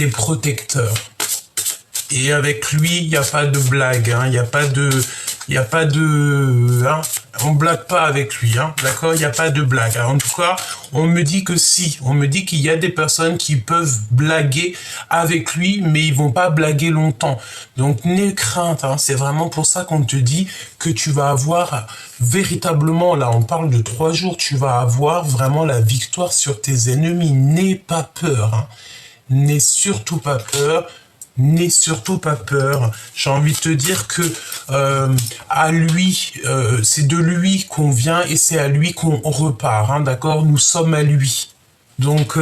protecteurs. Et avec lui, il n'y a pas de blague, hein, il n'y a pas de, hein, on blague pas avec lui, hein, d'accord, il n'y a pas de blague. Alors, en tout cas, on me dit que si, on me dit qu'il y a des personnes qui peuvent blaguer avec lui, mais ils vont pas blaguer longtemps. Donc, n'aie crainte, hein, c'est vraiment pour ça qu'on te dit que tu vas avoir véritablement, là, on parle de 3 jours, tu vas avoir vraiment la victoire sur tes ennemis. N'aie pas peur, hein, n'aie surtout pas peur. N'aie surtout pas peur. J'ai envie de te dire que à lui, c'est de lui qu'on vient et c'est à lui qu'on repart. Hein, d'accord? Nous sommes à lui. Donc,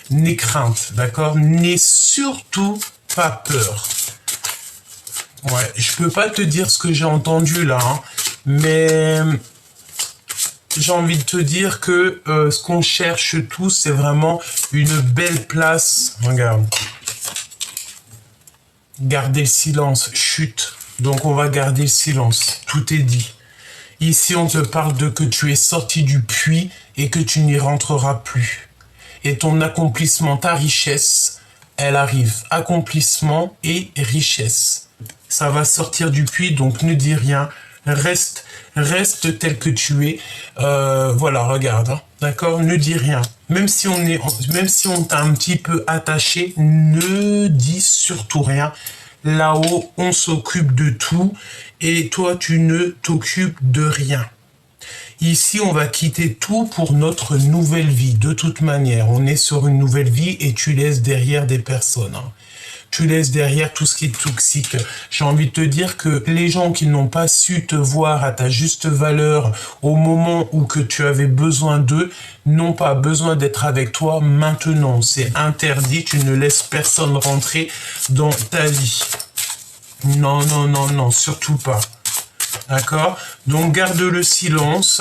n'aie crainte. D'accord? N'aie surtout pas peur. Ouais, je peux pas te dire ce que j'ai entendu là, hein, mais j'ai envie de te dire que ce qu'on cherche tous, c'est vraiment une belle place. Regarde. Garder le silence, chut. Donc on va garder le silence. Tout est dit. Ici on te parle de que tu es sorti du puits et que tu n'y rentreras plus. Et ton accomplissement, ta richesse, elle arrive. Accomplissement et richesse. Ça va sortir du puits, donc ne dis rien. Reste tel que tu es. Voilà, regarde. Hein. D'accord? Ne dis rien. Même si on t'a un petit peu attaché, ne dis surtout rien. Là-haut, on s'occupe de tout et toi, tu ne t'occupes de rien. Ici, on va quitter tout pour notre nouvelle vie. De toute manière, on est sur une nouvelle vie et tu laisses derrière des personnes. Tu laisses derrière tout ce qui est toxique. J'ai envie de te dire que les gens qui n'ont pas su te voir à ta juste valeur au moment où que tu avais besoin d'eux n'ont pas besoin d'être avec toi maintenant. C'est interdit. Tu ne laisses personne rentrer dans ta vie. Non, non, non, non, surtout pas. D'accord? Donc garde le silence,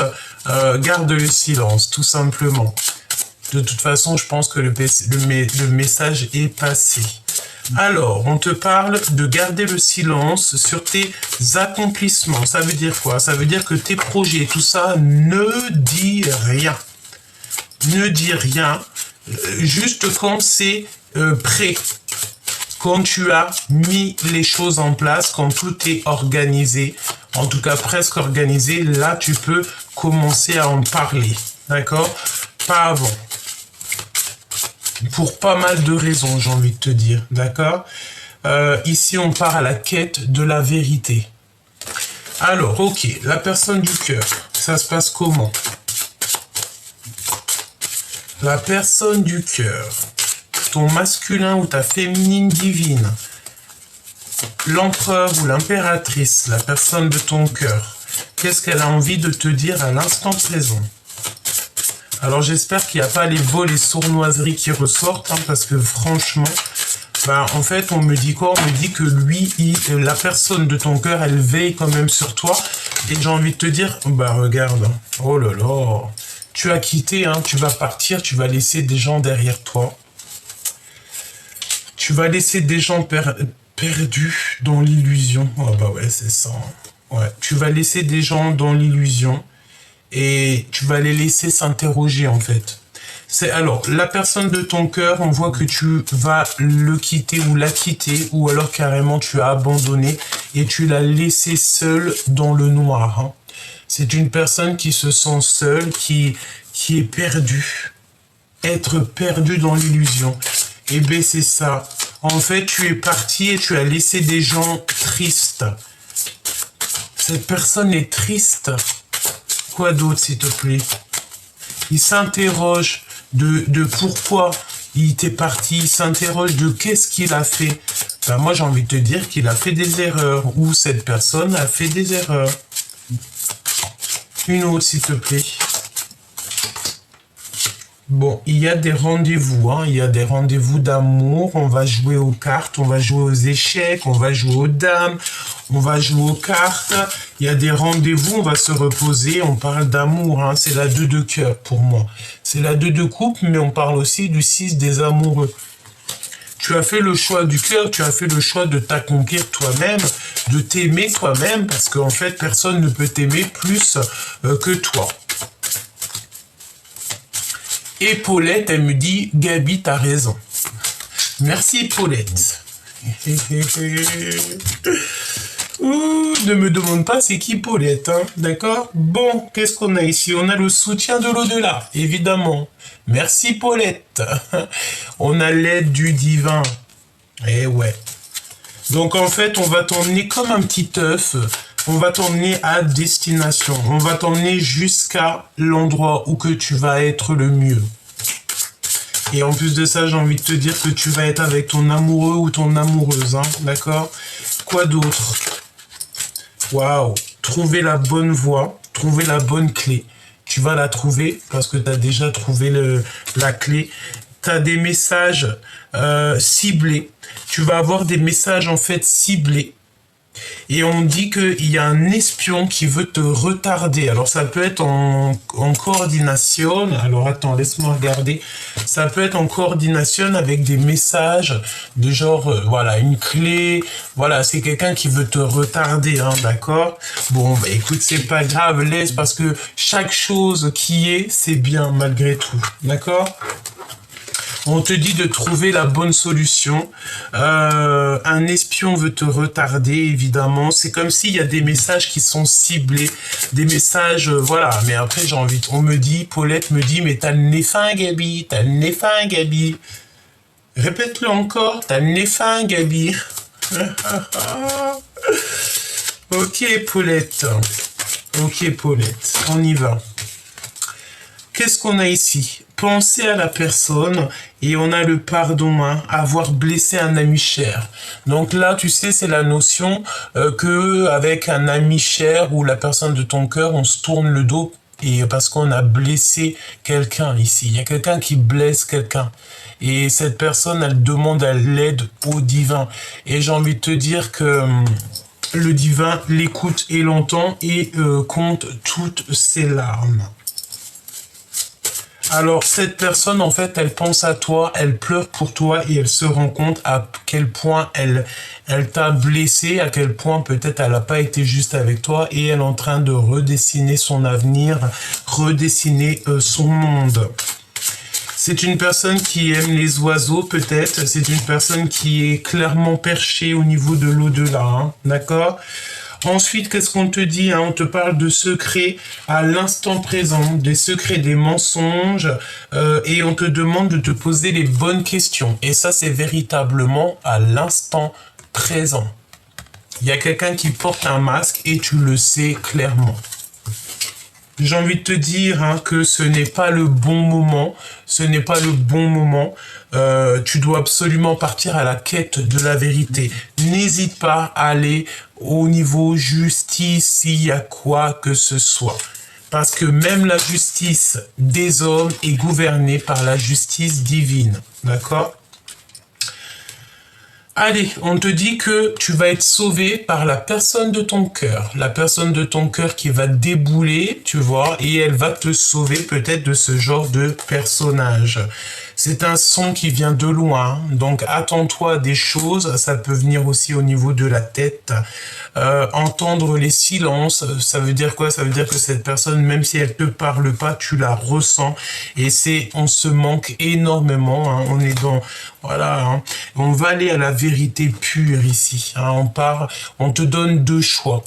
tout simplement. De toute façon, je pense que le message est passé. Alors, on te parle de garder le silence sur tes accomplissements. Ça veut dire quoi? Ça veut dire que tes projets, tout ça, ne dis rien. Ne dis rien, juste quand c'est prêt. Quand tu as mis les choses en place, quand tout est organisé, en tout cas presque organisé, là tu peux commencer à en parler, d'accord? Pas avant. Pour pas mal de raisons, j'ai envie de te dire, d'accord? Ici on part à la quête de la vérité. Alors, ok, la personne du cœur, ça se passe comment? La personne du cœur, ton masculin ou ta féminine divine, l'empereur ou l'impératrice, la personne de ton cœur, qu'est-ce qu'elle a envie de te dire à l'instant présent? Alors j'espère qu'il n'y a pas les vols et sournoiseries qui ressortent, parce que franchement, en fait, on me dit quoi? On me dit que lui, la personne de ton cœur, elle veille quand même sur toi. Et j'ai envie de te dire, regarde, oh là là, tu as quitté, tu vas partir, tu vas laisser des gens derrière toi. Tu vas laisser des gens perdus dans l'illusion. Oh ouais, c'est ça. Ouais, tu vas laisser des gens dans l'illusion et tu vas les laisser s'interroger en fait. Alors, la personne de ton cœur, on voit que tu vas le quitter ou la quitter, ou alors carrément tu as abandonné et tu l'as laissé seul dans le noir. C'est une personne qui se sent seule, qui est perdue. Être perdu dans l'illusion. Eh bien, c'est ça. En fait, tu es parti et tu as laissé des gens tristes. Cette personne est triste. Quoi d'autre, s'il te plaît? Il s'interroge de pourquoi il était parti. Il s'interroge de qu'est-ce qu'il a fait. Moi, j'ai envie de te dire qu'il a fait des erreurs. Ou cette personne a fait des erreurs. Une autre, s'il te plaît. Bon, il y a des rendez-vous, il y a des rendez-vous d'amour, on va jouer aux cartes, on va jouer aux échecs, on va jouer aux dames, on va jouer aux cartes, il y a des rendez-vous, on va se reposer, on parle d'amour, c'est la 2 de cœur pour moi. C'est la 2 de coupe, mais on parle aussi du 6 des amoureux. Tu as fait le choix du cœur, tu as fait le choix de t'accomplir toi-même, de t'aimer toi-même, parce qu'en fait, personne ne peut t'aimer plus que toi. Et Paulette, elle me dit, Gabi, t'as raison. Merci, Paulette. Ouh, ne me demande pas c'est qui Paulette, d'accord? Bon, qu'est-ce qu'on a ici? On a le soutien de l'au-delà, évidemment. Merci, Paulette. On a l'aide du divin. Eh ouais. Donc, en fait, on va t'emmener comme un petit œuf. On va t'emmener à destination. On va t'emmener jusqu'à l'endroit où que tu vas être le mieux. Et en plus de ça, j'ai envie de te dire que tu vas être avec ton amoureux ou ton amoureuse, d'accord? Quoi d'autre? Waouh! Trouver la bonne voie, trouver la bonne clé. Tu vas la trouver parce que tu as déjà trouvé la clé. Tu as des messages ciblés. Tu vas avoir des messages en fait ciblés. Et on dit qu'il y a un espion qui veut te retarder. Alors ça peut être en coordination. Alors attends, laisse-moi regarder. Ça peut être en coordination avec des messages de genre, voilà, une clé. Voilà, c'est quelqu'un qui veut te retarder, d'accord? Bon, écoute, c'est pas grave, laisse, parce que chaque chose qui est, c'est bien malgré tout, d'accord? On te dit de trouver la bonne solution. Un espion veut te retarder, évidemment. C'est comme s'il y a des messages qui sont ciblés. Des messages, voilà. Mais après, on me dit, Paulette me dit, mais t'as le nez fin, Gabi. T'as le nez fin, Gabi. Répète-le encore. T'as le nez fin, Gabi. Ok, Paulette. Ok, Paulette. On y va. Qu'est-ce qu'on a ici? Penser à la personne et on a le pardon, hein, avoir blessé un ami cher. Donc là, tu sais, c'est la notion que avec un ami cher ou la personne de ton cœur, on se tourne le dos et parce qu'on a blessé quelqu'un ici. Il y a quelqu'un qui blesse quelqu'un. Et cette personne, elle demande à l'aide au divin. Et j'ai envie de te dire que le divin l'écoute et l'entend et compte toutes ses larmes. Alors, cette personne, en fait, elle pense à toi, elle pleure pour toi et elle se rend compte à quel point elle t'a blessé, à quel point peut-être elle n'a pas été juste avec toi et elle est en train de redessiner son avenir, redessiner son monde. C'est une personne qui aime les oiseaux, peut-être. C'est une personne qui est clairement perchée au niveau de l'au-delà, hein, d'accord ? Ensuite, qu'est-ce qu'on te dit, hein? On te parle de secrets à l'instant présent, des secrets, des mensonges, et on te demande de te poser les bonnes questions. Et ça, c'est véritablement à l'instant présent. Il y a quelqu'un qui porte un masque et tu le sais clairement. J'ai envie de te dire hein, que ce n'est pas le bon moment. Ce n'est pas le bon moment. Tu dois absolument partir à la quête de la vérité. N'hésite pas à aller au niveau justice s'il y a quoi que ce soit. Parce que même la justice des hommes est gouvernée par la justice divine. D'accord ? Allez, on te dit que tu vas être sauvé par la personne de ton cœur. La personne de ton cœur qui va débouler, tu vois, et elle va te sauver peut-être de ce genre de personnage. C'est un son qui vient de loin, donc attends-toi à des choses, ça peut venir aussi au niveau de la tête. Entendre les silences, ça veut dire quoi? Ça veut dire que cette personne, même si elle te parle pas, tu la ressens. Et on se manque énormément, hein, on est dans, voilà, hein, on va aller à la vérité pure ici. Hein, on te donne deux choix.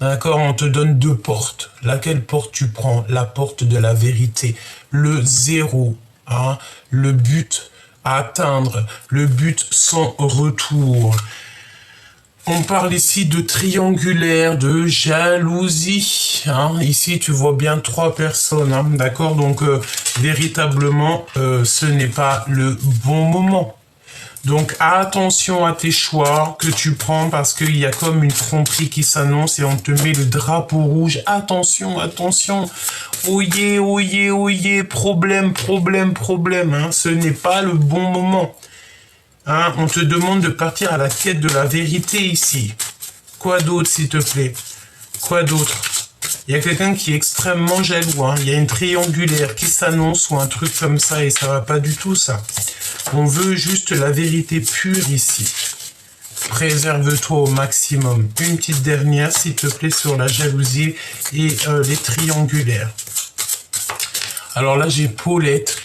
D'accord, on te donne deux portes. Laquelle porte tu prends? La porte de la vérité. Le zéro. Hein, le but à atteindre, le but sans retour. On parle ici de triangulaire, de jalousie. Hein. Ici, tu vois bien trois personnes. Hein, d'accord, donc véritablement, ce n'est pas le bon moment. Donc attention à tes choix que tu prends parce qu'il y a comme une tromperie qui s'annonce et on te met le drapeau rouge. Attention, attention. Oyez, oyez, oyez. Problème, problème, problème. Hein. Ce n'est pas le bon moment. Hein. On te demande de partir à la quête de la vérité ici. Quoi d'autre, s'il te plaît? Quoi d'autre? Il y a quelqu'un qui est extrêmement jaloux. Hein. Il y a une triangulaire qui s'annonce ou un truc comme ça et ça va pas du tout, ça. On veut juste la vérité pure ici. Préserve-toi au maximum. Une petite dernière, s'il te plaît, sur la jalousie et les triangulaires. Alors là, j'ai Paulette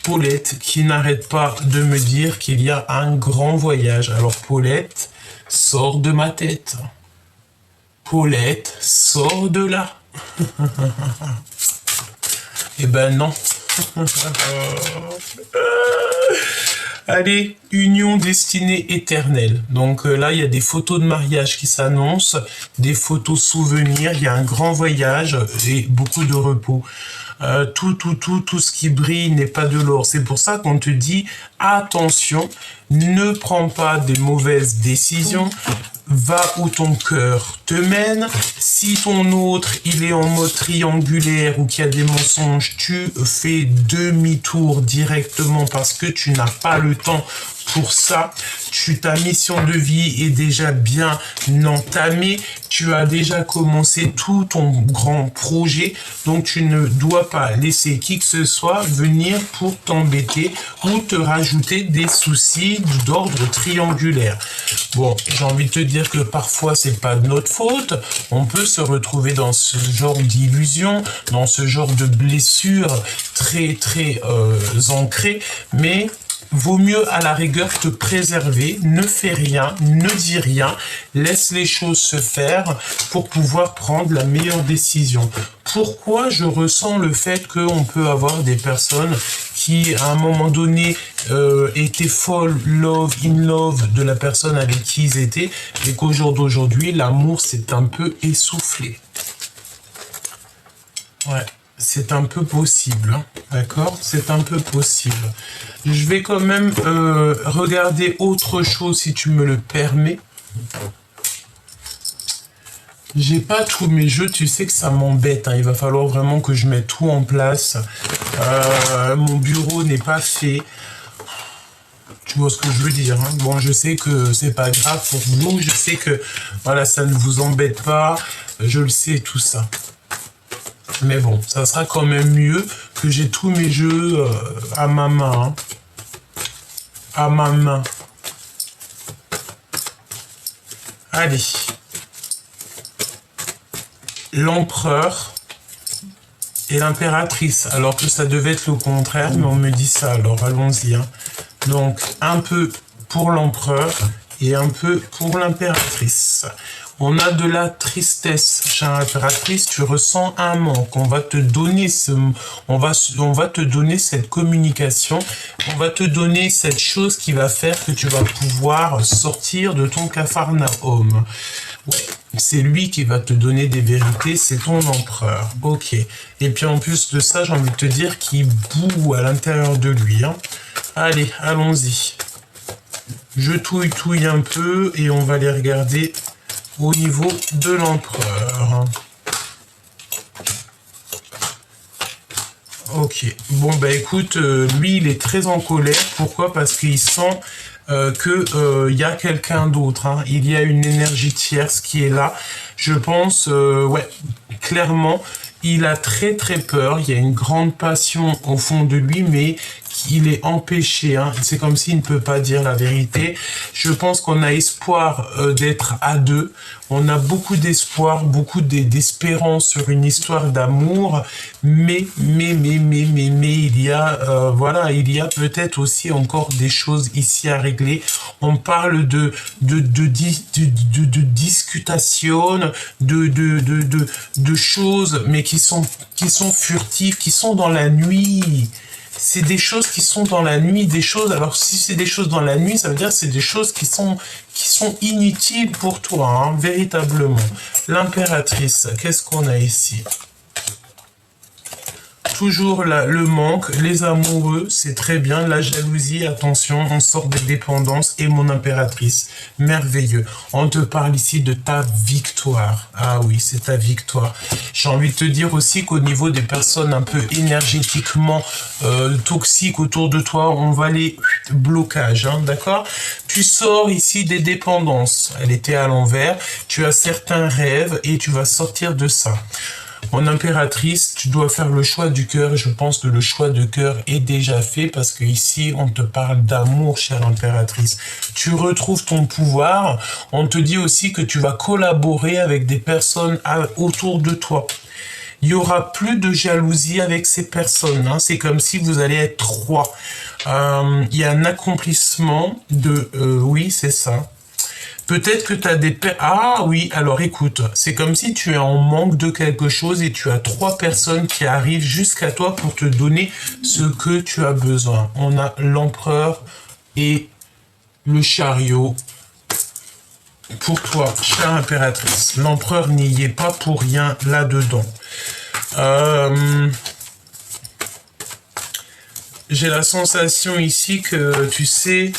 qui n'arrête pas de me dire qu'il y a un grand voyage. Alors Paulette, sors de ma tête. Paulette, sors de là. Eh ben non. Allez, union destinée éternelle. Donc là, il y a des photos de mariage qui s'annoncent, des photos souvenirs, il y a un grand voyage et beaucoup de repos. Tout ce qui brille n'est pas de l'or. C'est pour ça qu'on te dit, attention, ne prends pas des mauvaises décisions. Va où ton cœur te mène. Si ton autre, il est en mode triangulaire ou qu'il y a des mensonges, tu fais demi-tour directement parce que tu n'as pas le temps pour ça. Ta mission de vie est déjà bien entamée. Tu as déjà commencé tout ton grand projet. Donc, tu ne dois pas laisser qui que ce soit venir pour t'embêter ou te rajouter des soucis d'ordre triangulaire. Bon, j'ai envie de te dire que parfois, c'est pas de notre faute. On peut se retrouver dans ce genre d'illusion, dans ce genre de blessure très ancrée, mais vaut mieux à la rigueur te préserver, ne fais rien, ne dis rien, laisse les choses se faire pour pouvoir prendre la meilleure décision. Pourquoi je ressens le fait qu'on peut avoir des personnes qui, à un moment donné, étaient in love de la personne avec qui ils étaient, et qu'au jour d'aujourd'hui, l'amour s'est un peu essoufflé. Ouais, c'est un peu possible, hein, d'accord? C'est un peu possible. Je vais quand même regarder autre chose, si tu me le permets. J'ai pas tous mes jeux, tu sais que ça m'embête, hein. Il va falloir vraiment que je mette tout en place. Mon bureau n'est pas fait. Tu vois ce que je veux dire, hein. Bon, je sais que c'est pas grave pour vous, je sais que voilà, ça ne vous embête pas, je le sais tout ça. Mais bon, ça sera quand même mieux que j'ai tous mes jeux à ma main, hein. À ma main. Allez. L'empereur et l'impératrice, alors que ça devait être le contraire, mais on me dit ça, alors allons-y, hein. Donc, un peu pour l'empereur et un peu pour l'impératrice. On a de la tristesse, chère impératrice, tu ressens un manque. On va te donner on va te donner cette communication, on va te donner cette chose qui va faire que tu vas pouvoir sortir de ton capharnaüm. Ouais, c'est lui qui va te donner des vérités, c'est ton empereur. Ok. Et puis en plus de ça, j'ai envie de te dire qu'il boue à l'intérieur de lui, hein. Allez, allons-y. Je touille un peu et on va les regarder au niveau de l'empereur. Ok. Bon, bah écoute, lui, il est très en colère. Pourquoi? Parce qu'il sent que y a quelqu'un d'autre, hein. Il y a une énergie tierce qui est là. Je pense, ouais, clairement, il a très peur. Il y a une grande passion au fond de lui, mais il est empêché, hein. C'est comme s'il ne peut pas dire la vérité. Je pense qu'on a espoir d'être à deux. On a beaucoup d'espoir, beaucoup d'espérance sur une histoire d'amour, mais il y a, voilà, il y a peut-être aussi encore des choses ici à régler. On parle de discutation, de choses, mais qui sont furtives, qui sont dans la nuit. C'est des choses qui sont dans la nuit, des choses. Alors si c'est des choses dans la nuit, ça veut dire que c'est des choses qui sont inutiles pour toi, hein, véritablement. L'impératrice, qu'est-ce qu'on a ici? Toujours le manque, les amoureux, c'est très bien. La jalousie, attention, on sort des dépendances. Et mon impératrice, merveilleux. On te parle ici de ta victoire. Ah oui, c'est ta victoire. J'ai envie de te dire aussi qu'au niveau des personnes un peu énergétiquement toxiques autour de toi, on va les blocages, hein, d'accord? Tu sors ici des dépendances. Elle était à l'envers. Tu as certains rêves et tu vas sortir de ça. Mon impératrice, tu dois faire le choix du cœur. Je pense que le choix de cœur est déjà fait parce que ici, on te parle d'amour, chère impératrice. Tu retrouves ton pouvoir. On te dit aussi que tu vas collaborer avec des personnes autour de toi. Il y aura plus de jalousie avec ces personnes, hein. C'est comme si vous allez être trois. Il y a un accomplissement de... oui, c'est ça. Peut-être que tu as des... Ah oui, alors écoute, c'est comme si tu es en manque de quelque chose et tu as trois personnes qui arrivent jusqu'à toi pour te donner ce que tu as besoin. On a l'empereur et le chariot. Pour toi, chère impératrice, l'empereur n'y est pas pour rien là-dedans. J'ai la sensation ici que, tu sais...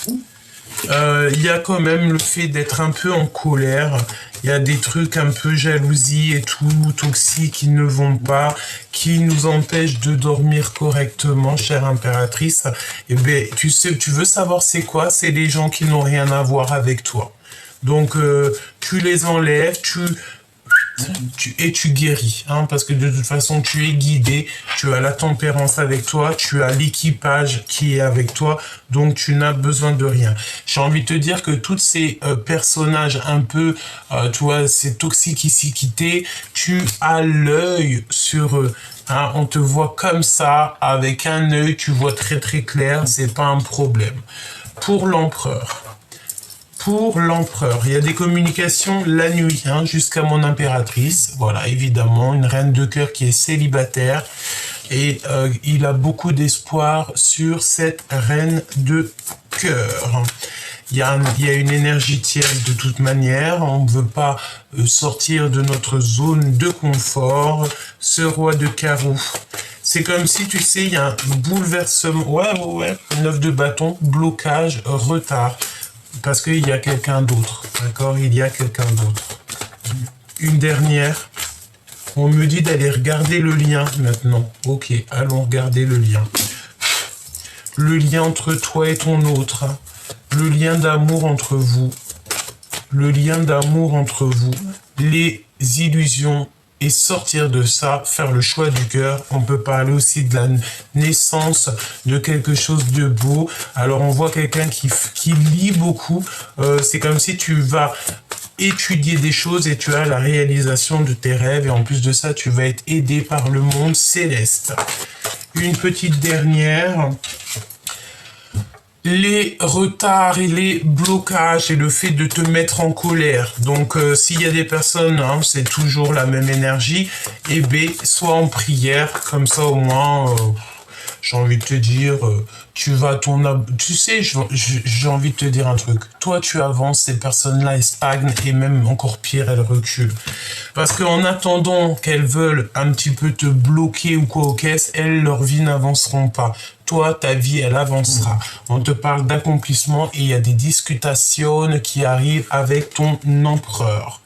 il y a quand même le fait d'être un peu en colère. Il y a des trucs un peu jalousie et tout, toxiques qui ne vont pas, qui nous empêchent de dormir correctement, chère impératrice. Et bien, tu sais, tu veux savoir c'est quoi? C'est les gens qui n'ont rien à voir avec toi. Donc, tu les enlèves, et tu guéris, hein, parce que de toute façon, tu es guidé, tu as la tempérance avec toi, tu as l'équipage qui est avec toi, donc tu n'as besoin de rien. J'ai envie de te dire que tous ces personnages un peu, tu vois, ces toxicités, tu as l'œil sur eux. Hein, on te voit comme ça, avec un œil, tu vois très clair, c'est pas un problème. Pour l'empereur. Pour l'empereur, il y a des communications la nuit, hein, jusqu'à mon impératrice. Voilà, évidemment, une reine de cœur qui est célibataire. et il a beaucoup d'espoir sur cette reine de cœur. Il y a une énergie tierce de toute manière, on ne veut pas sortir de notre zone de confort. Ce roi de carreau, c'est comme si, tu sais, il y a un bouleversement, ouais, 9 de bâton, blocage, retard, parce qu'il y a quelqu'un d'autre, d'accord, il y a quelqu'un d'autre. Une dernière, on me dit d'aller regarder le lien maintenant, ok, allons regarder le lien. Le lien entre toi et ton autre, le lien d'amour entre vous, le lien d'amour entre vous, les illusions, et sortir de ça, faire le choix du cœur. On peut parler aussi de la naissance de quelque chose de beau. Alors on voit quelqu'un qui lit beaucoup, c'est comme si tu vas étudier des choses et tu as la réalisation de tes rêves, et en plus de ça, tu vas être aidé par le monde céleste. Une petite dernière. Les retards et les blocages et le fait de te mettre en colère. Donc, s'il y a des personnes, hein, c'est toujours la même énergie, et B, sois en prière, comme ça au moins, j'ai envie de te dire, tu vas tu sais, j'ai envie de te dire un truc. Toi, tu avances, ces personnes-là, elles stagnent, et même encore pire, elles reculent. Parce qu'en attendant qu'elles veulent un petit peu te bloquer ou quoi aux caisses, elles, leur vie n'avanceront pas. Toi, ta vie, elle avancera. On te parle d'accomplissement et il y a des discutations qui arrivent avec ton empereur.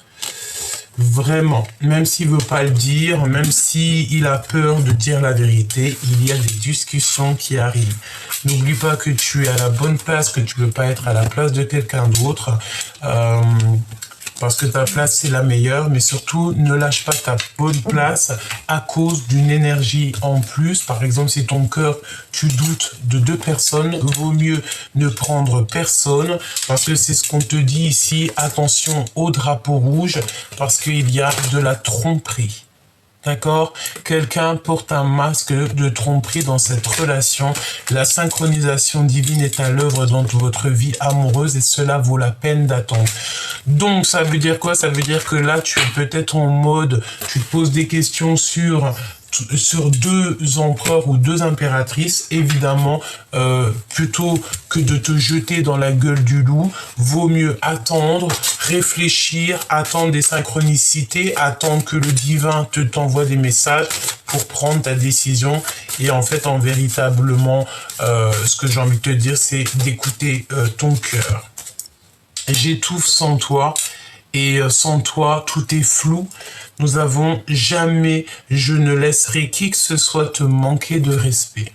Vraiment, même s'il veut pas le dire, même s'il a peur de dire la vérité, il y a des discussions qui arrivent. N'oublie pas que tu es à la bonne place, que tu ne veux pas être à la place de quelqu'un d'autre. Parce que ta place, c'est la meilleure, mais surtout, ne lâche pas ta bonne place à cause d'une énergie en plus. Par exemple, si ton cœur, tu doutes de 2 personnes, vaut mieux ne prendre personne, parce que c'est ce qu'on te dit ici, attention au drapeau rouge, parce qu'il y a de la tromperie. D'accord? Quelqu'un porte un masque de tromperie dans cette relation. La synchronisation divine est à l'œuvre dans votre vie amoureuse et cela vaut la peine d'attendre. Donc, ça veut dire quoi? Ça veut dire que là, tu es peut-être en mode, tu te poses des questions sur 2 empereurs ou 2 impératrices, évidemment, plutôt que de te jeter dans la gueule du loup, vaut mieux attendre, réfléchir, attendre des synchronicités, attendre que le divin t'envoie des messages pour prendre ta décision. Et en fait, véritablement, ce que j'ai envie de te dire, c'est d'écouter ton cœur. J'étouffe sans toi. Et sans toi, tout est flou. Nous avons jamais, je ne laisserai qui que ce soit te manquer de respect.